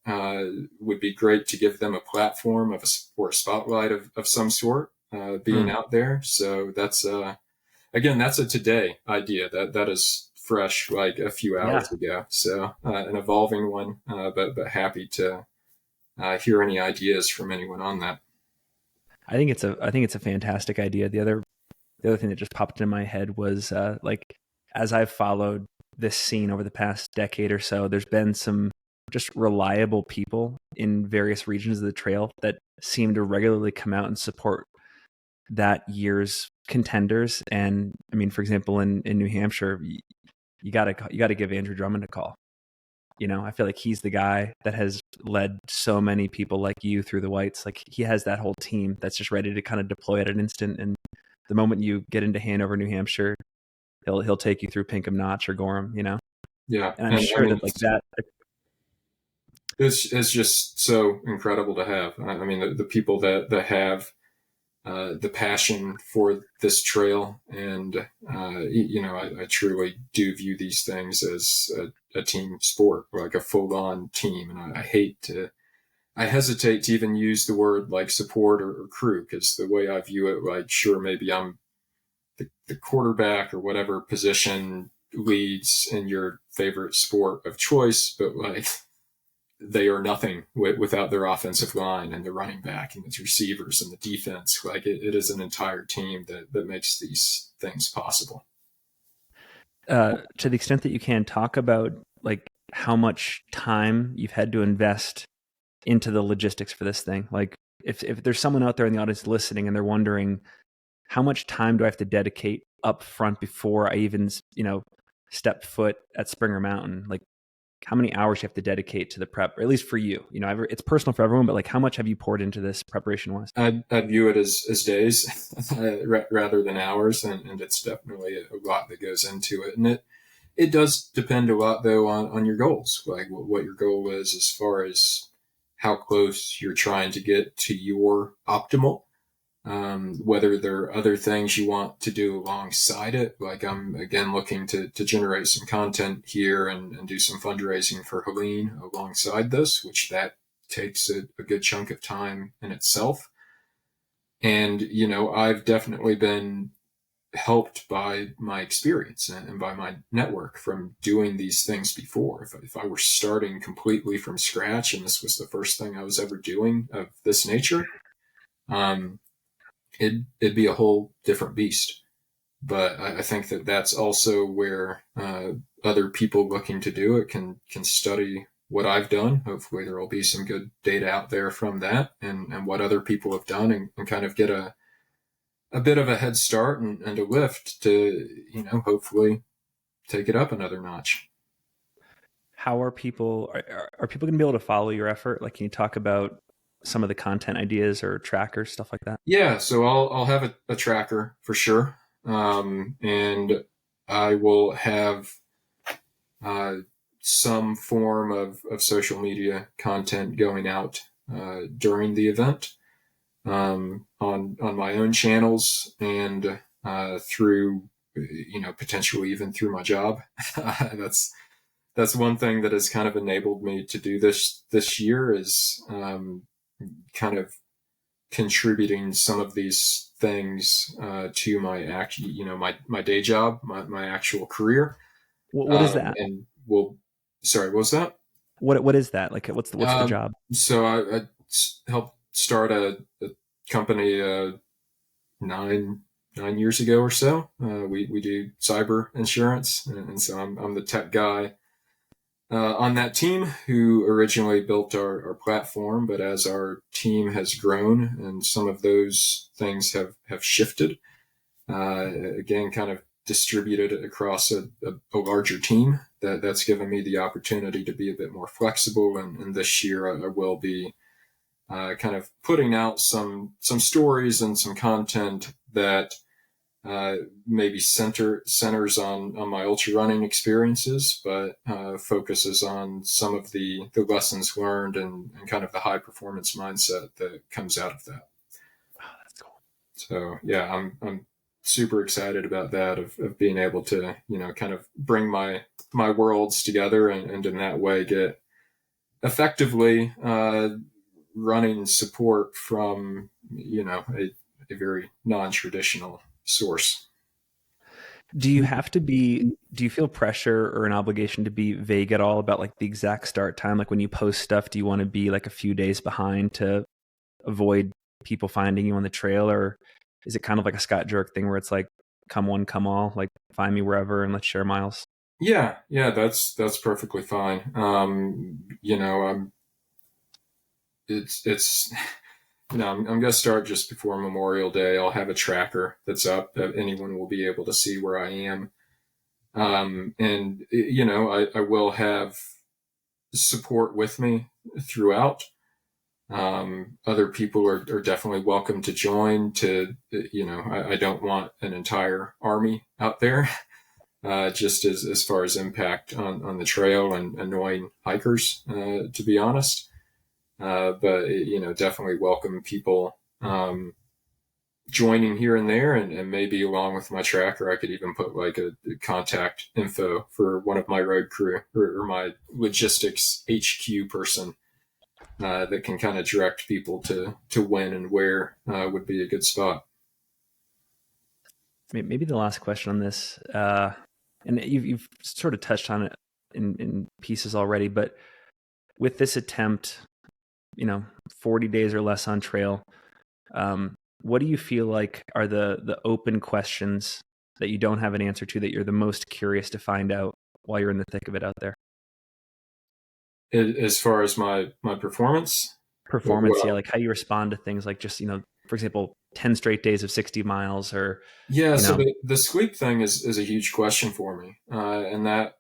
would be great to give them a platform or a spotlight of some sort being out there. So that's, again, that's a today idea that is fresh, like a few hours ago. So an evolving one, but happy to hear any ideas from anyone on that. I think it's a fantastic idea. The other thing that just popped into my head was like as I've followed this scene over the past decade or so, there's been some just reliable people in various regions of the trail that seem to regularly come out and support that year's contenders. And I mean, for example, in New Hampshire, you gotta give Andrew Drummond a call. I feel like he's the guy that has led so many people like you through the whites. Like, he has that whole team that's just ready to kind of deploy at an instant. And the moment you get into Hanover, New Hampshire, he'll take you through Pinkham Notch or Gorham, Yeah. And I'm sure that like that. It's just so incredible to have. I mean, the people that have the passion for this trail, and I truly do view these things as a team sport, like a full-on team. And I hesitate to even use the word like support or crew, because the way I view it, like, sure, maybe I'm the quarterback or whatever position leads in your favorite sport of choice, but like, they are nothing without their offensive line and the running back and the receivers and the defense. Like, it is an entire team that makes these things possible. To the extent that you can, talk about like how much time you've had to invest into the logistics for this thing. Like, if there's someone out there in the audience listening and they're wondering, how much time do I have to dedicate up front before I even, step foot at Springer Mountain? Like, how many hours you have to dedicate to the prep, or at least for you? It's personal for everyone, but like, how much have you poured into this preparation wise? I view it as days rather than hours, and it's definitely a lot that goes into it. And it does depend a lot, though, on your goals, like what your goal is as far as how close you're trying to get to your optimal. Whether there are other things you want to do alongside it. Like, I'm again looking to generate some content here and do some fundraising for Helene alongside this, which that takes a good chunk of time in itself. And, I've definitely been helped by my experience and by my network from doing these things before. If I were starting completely from scratch and this was the first thing I was ever doing of this nature, it'd be a whole different beast. But I think that that's also where other people looking to do it can study what I've done. Hopefully there will be some good data out there from that and what other people have done, and kind of get a bit of a head start and a lift to, hopefully take it up another notch. How are people going to be able to follow your effort? Like, can you talk about some of the content ideas or trackers, stuff like that? Yeah, so I'll have a tracker for sure. And I will have some form of social media content going out during the event on my own channels and through, potentially even through my job. That's one thing that has kind of enabled me to do this year, is kind of contributing some of these things to my day job, my actual career. What is that? And sorry, what was that? What is that? Like, what's the job? So I helped start a company 9 years ago or so. We do cyber insurance, and so I'm the tech guy on that team who originally built our platform. But as our team has grown and some of those things have shifted, again, kind of distributed across a larger team, that's given me the opportunity to be a bit more flexible. And this year I will be kind of putting out some stories and some content that maybe centers on my ultra running experiences, but focuses on some of the lessons learned and kind of the high performance mindset that comes out of that. Oh, that's cool. So yeah, I'm super excited about that, of being able to, kind of bring my worlds together and in that way get effectively running support from, a very non-traditional source. Do you feel pressure or an obligation to be vague at all about like the exact start time? Like, when you post stuff, do you want to be like a few days behind to avoid people finding you on the trail? Or is it kind of like a Scott Jurek thing where it's like, come one, come all, like find me wherever and let's share miles? Yeah, that's perfectly fine. It's I'm going to start just before Memorial Day. I'll have a tracker that's up that anyone will be able to see where I am. And I will have support with me throughout. Other people are definitely welcome to join. I don't want an entire army out there. Just as far as impact on the trail and annoying hikers, to be honest. But definitely welcome people joining here and there, and maybe along with my tracker, I could even put like a contact info for one of my road crew or my logistics HQ person that can kind of direct people to when and where would be a good spot. Maybe the last question on this, and you've sort of touched on it in pieces already, but with this attempt, 40 days or less on trail, what do you feel like are the open questions that you don't have an answer to that you're the most curious to find out while you're in the thick of it out there? As far as my performance, yeah, like how you respond to things like just, for example, 10 straight days of 60 miles or so the sweep thing is a huge question for me, and that,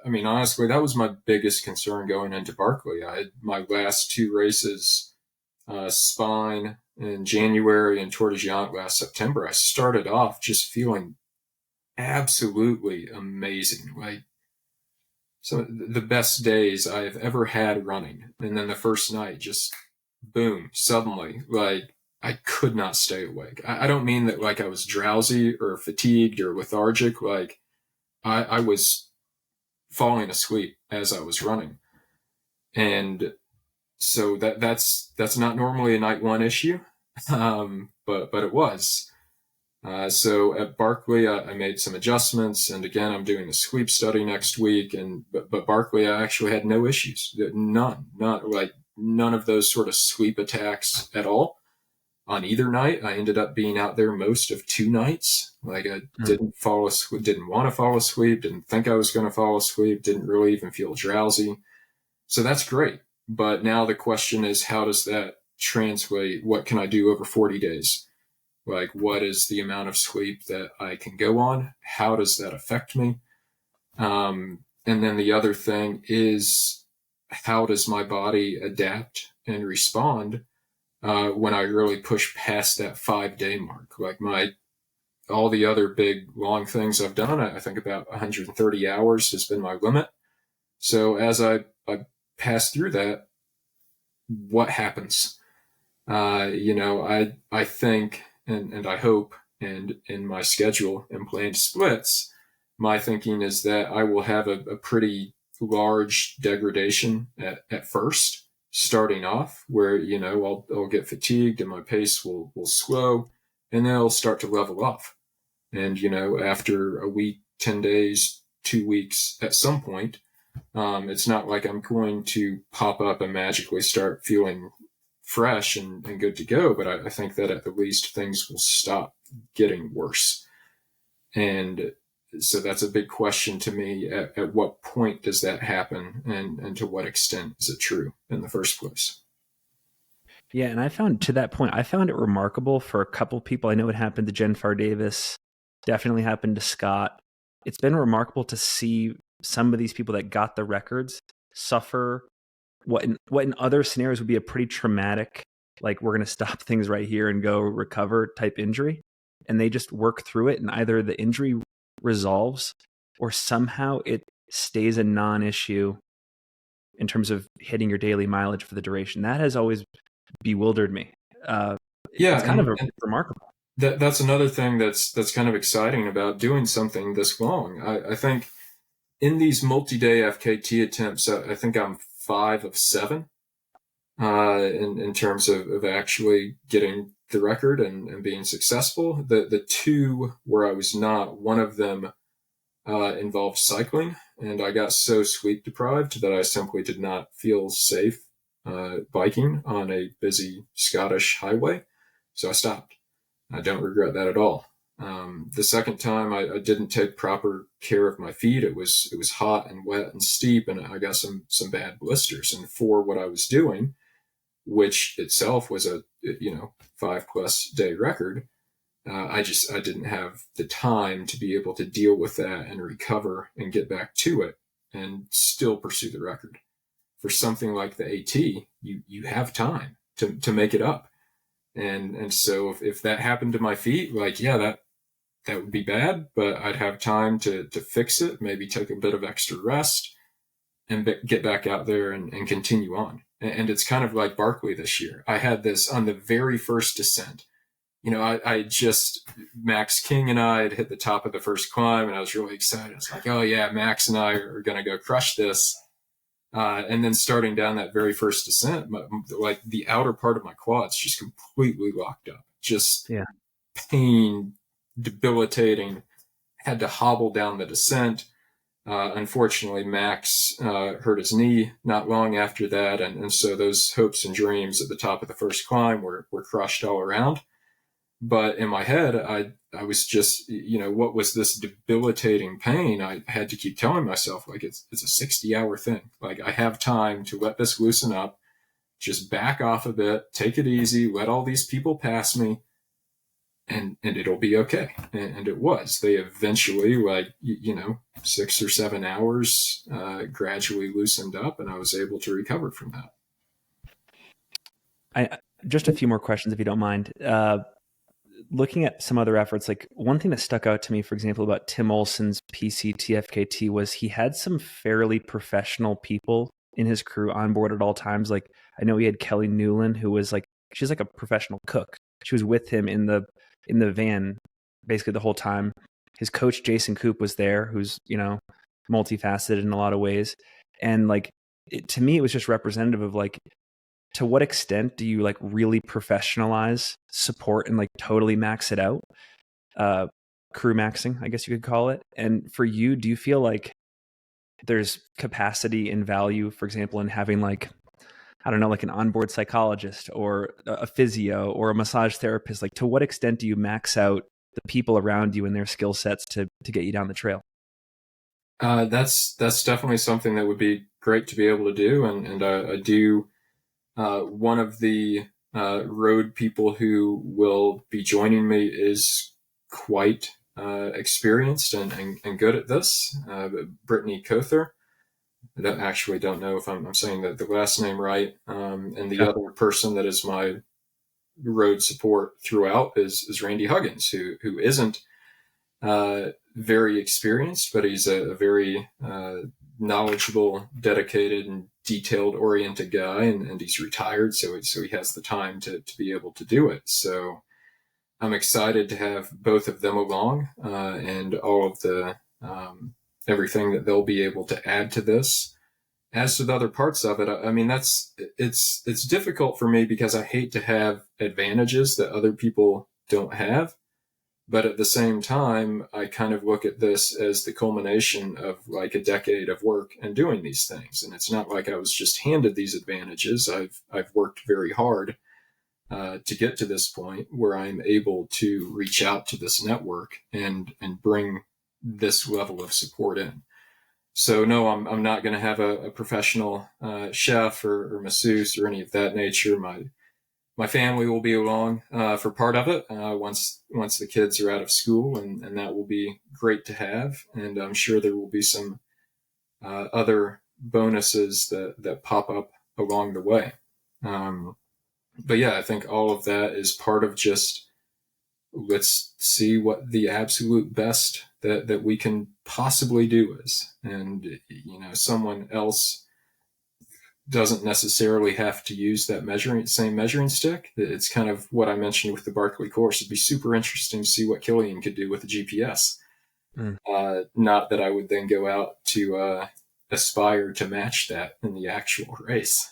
I mean, honestly, that was my biggest concern going into Barkley. I had my last two races, Spine in January and Tour de Géant last September. I started off just feeling absolutely amazing, like some of the best days I've ever had running. And then the first night, just boom, suddenly, like I could not stay awake. I don't mean that like I was drowsy or fatigued or lethargic. Like I was falling asleep as I was running. And so that's not normally a night one issue. But it was. So at Barkley, I made some adjustments, and again, I'm doing a sleep study next week. But Barkley, I actually had no issues, none of those sort of sleep attacks at all. On either night, I ended up being out there most of 2 nights. Like I didn't fall asleep, didn't want to fall asleep, didn't think I was going to fall asleep, didn't really even feel drowsy. So that's great. But now the question is, how does that translate? What can I do over 40 days? Like, what is the amount of sleep that I can go on? How does that affect me? And then the other thing is, how does my body adapt and respond when I really push past that 5-day mark? Like all the other big long things I've done, I think about 130 hours has been my limit. So as I pass through that, what happens? I think, and I hope, and in my schedule and planned splits, my thinking is that I will have a pretty large degradation at first, starting off where, I'll get fatigued and my pace will slow, and then it'll start to level off. And, after a week, 10 days, 2 weeks, at some point, it's not like I'm going to pop up and magically start feeling fresh and good to go, but I think that at the least things will stop getting worse. And so that's a big question to me. At what point does that happen, and to what extent is it true in the first place? Yeah, and I found it remarkable for a couple people. I know it happened to Jen Farr Davis, definitely happened to Scott. It's been remarkable to see some of these people that got the records suffer what in other scenarios would be a pretty traumatic, like we're going to stop things right here and go recover type injury. And they just work through it, and either the injury resolves or somehow it stays a non-issue in terms of hitting your daily mileage for the duration. That has always bewildered me. It's kind of remarkable. That's another thing that's kind of exciting about doing something this long. I think in these multi-day FKT attempts, I think I'm 5 of 7 in terms of actually getting the record and being successful. The 2 where I was not, one of them involved cycling, and I got so sleep deprived that I simply did not feel safe biking on a busy Scottish highway. So I stopped. I don't regret that at all. The second time I didn't take proper care of my feet. It was hot and wet and steep, and I got some bad blisters. And for what I was doing, which itself was a 5+ day record, I didn't have the time to be able to deal with that and recover and get back to it and still pursue the record. For something like the AT, you have time to make it up. And so if that happened to my feet, like, yeah, that would be bad, but I'd have time to fix it, maybe take a bit of extra rest and get back out there and continue on. And it's kind of like Barkley this year. I had this on the very first descent. I just, Max King and I had hit the top of the first climb, and I was really excited. I was like, oh yeah, Max and I are going to go crush this. And then starting down that very first descent, like the outer part of my quads just completely locked up. Just pain, debilitating. Had to hobble down the descent. Unfortunately, Max hurt his knee not long after that, and so those hopes and dreams at the top of the first climb were crushed all around. But in my head, I was just, what was this debilitating pain? I had to keep telling myself, like, it's a 60-hour thing. Like, I have time to let this loosen up, just back off a bit, take it easy, let all these people pass me, and it'll be okay. And it was. They eventually, 6 or 7 hours, gradually loosened up, and I was able to recover from that. Just a few more questions, if you don't mind. Looking at some other efforts, like one thing that stuck out to me, for example, about Tim Olson's PCT FKT was he had some fairly professional people in his crew on board at all times. Like, I know he had Kelly Newland, who was she's like a professional cook. She was with him in the van basically the whole time. His coach, Jason Koop, was there, who's, multifaceted in a lot of ways. And to me, it was just representative of to what extent do you really professionalize support and totally max it out? Crew maxing, I guess you could call it. And for you, do you feel like there's capacity and value, for example, in having I don't know, an onboard psychologist or a physio or a massage therapist? To what extent do you max out the people around you and their skill sets to get you down the trail? That's definitely something that would be great to be able to do. And I do. One of the road people who will be joining me is quite experienced and good at this, Brittany Kother. I don't know if I'm saying the last name right. And the other person that is my road support throughout is Randy Huggins, who isn't very experienced, but he's a very knowledgeable, dedicated, and detailed-oriented guy, and he's retired, so he has the time to be able to do it. So I'm excited to have both of them along, and all of the everything that they'll be able to add to this. As to the other parts of it, I mean, it's difficult for me because I hate to have advantages that other people don't have. But at the same time, I kind of look at this as the culmination of a decade of work and doing these things. And it's not like I was just handed these advantages. I've worked very hard to get to this point where I'm able to reach out to this network and bring this level of support in. So no, I'm not going to have a professional chef or masseuse or any of that nature. My family will be along for part of it once the kids are out of school, and that will be great to have. And I'm sure there will be some other bonuses that pop up along the way. But yeah, I think all of that is part of just let's see what the absolute best that we can possibly do is. And, someone else doesn't necessarily have to use that same measuring stick. It's kind of what I mentioned with the Barkley course. It'd be super interesting to see what Killian could do with the GPS. Not that I would then go out to aspire to match that in the actual race.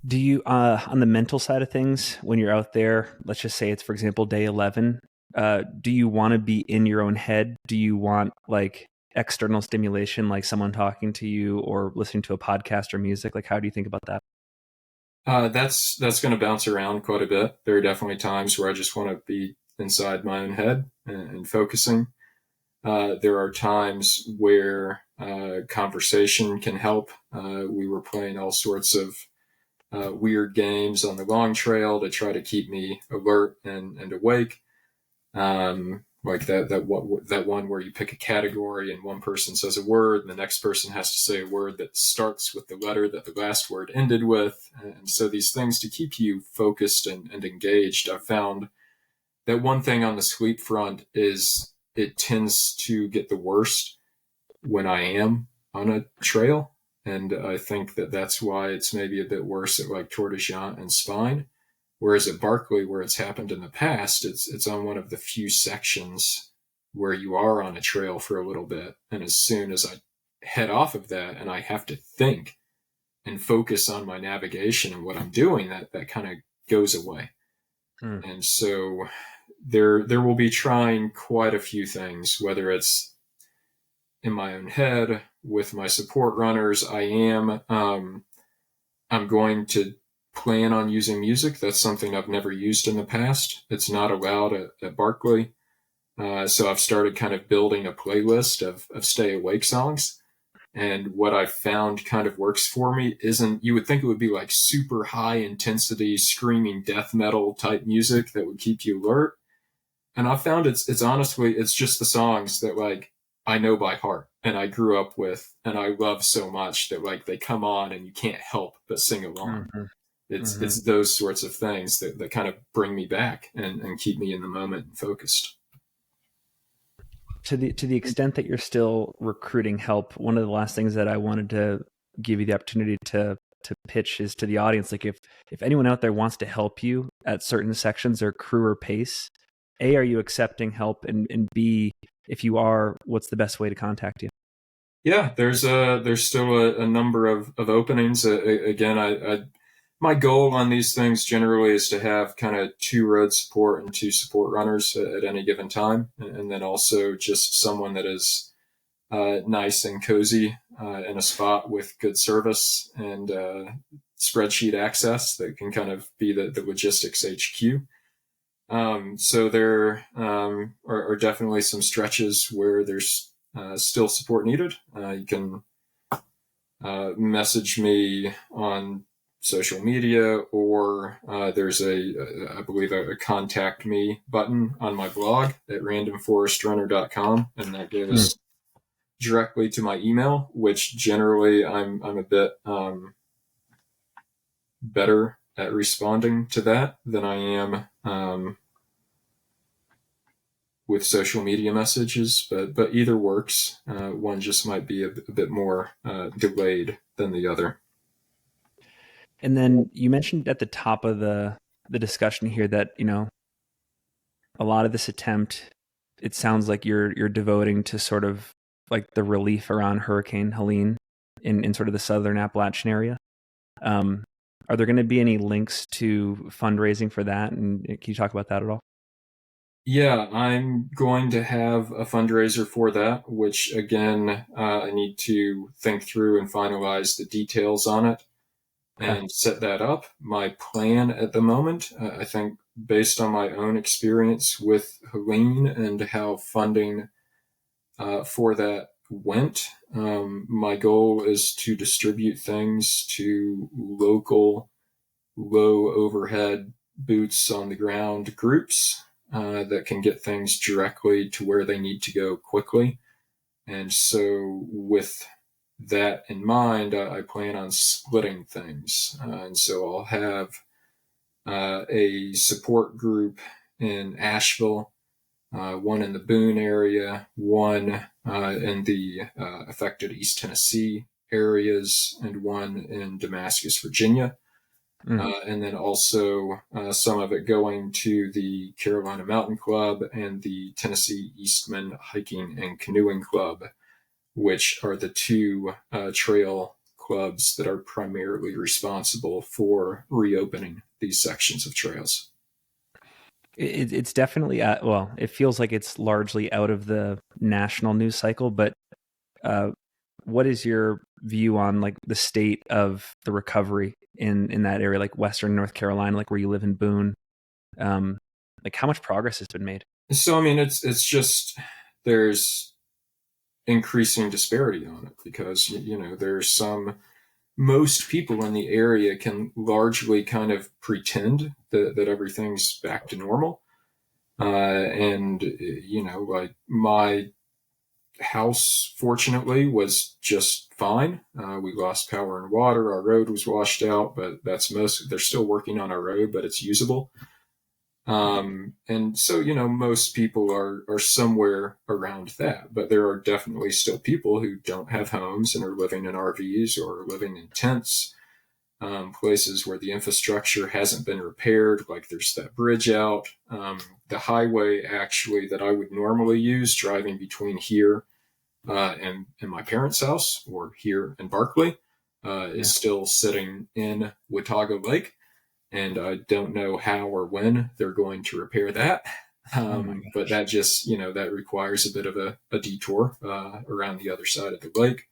Do you, on the mental side of things, when you're out there, let's just say it's, for example, day 11, do you want to be in your own head? Do you want external stimulation, like someone talking to you or listening to a podcast or music? How do you think about that? That's going to bounce around quite a bit. There are definitely times where I just want to be inside my own head and focusing. There are times where conversation can help. We were playing all sorts of weird games on the long trail to try to keep me alert and awake. Like that one where you pick a category and one person says a word and the next person has to say a word that starts with the letter that the last word ended with. And so these things to keep you focused and engaged. I found that one thing on the sleep front is it tends to get the worst when I am on a trail. And I think that that's why it's maybe a bit worse at like Tour de Géant and Spine. Whereas at Barkley, where it's happened in the past, it's on one of the few sections where you are on a trail for a little bit. And as soon as I head off of that and I have to think and focus on my navigation and what I'm doing, that kind of goes away. And so there will be trying quite a few things, whether it's in my own head with my support runners. I'm going to plan on using music. That's something I've never used in the past. It's not allowed at Barkley. So I've started kind of building a playlist of stay awake songs. And what I found kind of works for me isn't, you would think it would be like super high intensity, screaming death metal type music that would keep you alert. And I found it's honestly, it's just the songs that like I know by heart and I grew up with and I love so much that like they come on and you can't help but sing along. Mm-hmm. It's those sorts of things that kind of bring me back and keep me in the moment and focused. To the extent that you're still recruiting help, one of the last things that I wanted to give you the opportunity to pitch is to the audience. Like if anyone out there wants to help you at certain sections or crew or pace, A, are you accepting help? And B, if you are, what's the best way to contact you? Yeah, there's still a number of openings. Again, my goal on these things generally is to have kind of 2 road support and 2 support runners at any given time. And then also just someone that is nice and cozy in a spot with good service and spreadsheet access that can kind of be the logistics HQ. So there are definitely some stretches where there's still support needed. You can message me on social media, or there's I believe a contact me button on my blog at randomforestrunner.com, and that goes directly to my email, which generally I'm a bit better at responding to that than I am with social media messages, but either works. One just might be a bit more delayed than the other. And then you mentioned at the top of the discussion here that, you know, a lot of this attempt, it sounds like you're devoting to sort of like the relief around Hurricane Helene in sort of the southern Appalachian area. Are there going to be any links to fundraising for that? And can you talk about that at all? Yeah, I'm going to have a fundraiser for that, which again, I need to think through and finalize the details on it and set that up. My plan at the moment, I think based on my own experience with Helene and how funding for that went, my goal is to distribute things to local, low overhead, boots on the ground groups that can get things directly to where they need to go quickly. And so with that in mind, I plan on splitting things. And so I'll have a support group in Asheville, one in the Boone area, one in the affected East Tennessee areas, and one in Damascus, Virginia. And then also some of it going to the Carolina Mountain Club and the Tennessee Eastman Hiking and Canoeing Club, which are the 2 trail clubs that are primarily responsible for reopening these sections of trails. It's definitely, well, it feels like it's largely out of the national news cycle, but what is your view on like the state of the recovery in that area, like Western North Carolina, like where you live in Boone? Like, how much progress has been made? So, I mean, it's just, there's increasing disparity on it because, there's most people in the area can largely kind of pretend that everything's back to normal. And, like my house, fortunately, was just fine. We lost power and water. Our road was washed out, but they're still working on our road, but it's usable. And so, most people are somewhere around that, but there are definitely still people who don't have homes and are living in RVs or living in tents, places where the infrastructure hasn't been repaired. Like there's that bridge out. The highway actually that I would normally use driving between here and my parents' house or here in Barkley is still sitting in Watauga Lake. And I don't know how or when they're going to repair that. But that just, that requires a bit of a detour around the other side of the lake.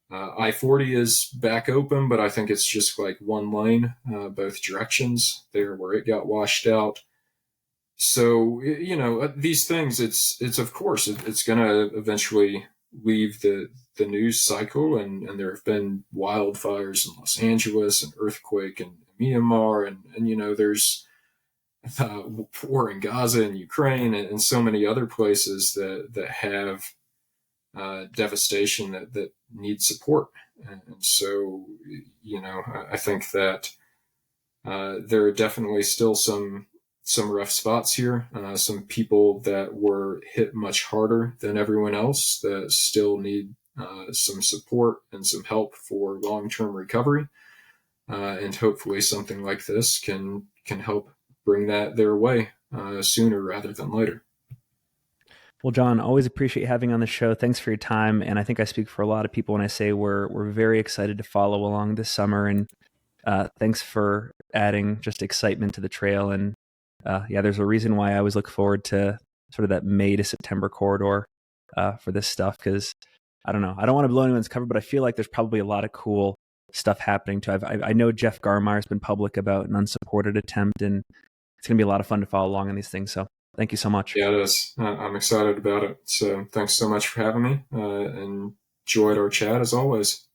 I-40 is back open, but I think it's just like one lane, both directions there where it got washed out. So, these things, it's of course, it's going to eventually leave the news cycle. And there have been wildfires in Los Angeles and earthquake in Myanmar. And there's war in Gaza and Ukraine and so many other places that have devastation that need support. And so, I think that there are definitely still some rough spots here. Some people that were hit much harder than everyone else that still need some support and some help for long-term recovery. And hopefully something like this can help bring that their way sooner rather than later. Well, John, always appreciate having you on the show. Thanks for your time. And I think I speak for a lot of people when I say we're very excited to follow along this summer. And thanks for adding just excitement to the trail. And there's a reason why I always look forward to sort of that May to September corridor for this stuff, because I don't know, I don't want to blow anyone's cover, but I feel like there's probably a lot of cool stuff happening too. I know Jeff Garmire's been public about an unsupported attempt, and it's going to be a lot of fun to follow along on these things. So thank you so much. Yeah, it is. I'm excited about it. So thanks so much for having me, and enjoyed our chat as always.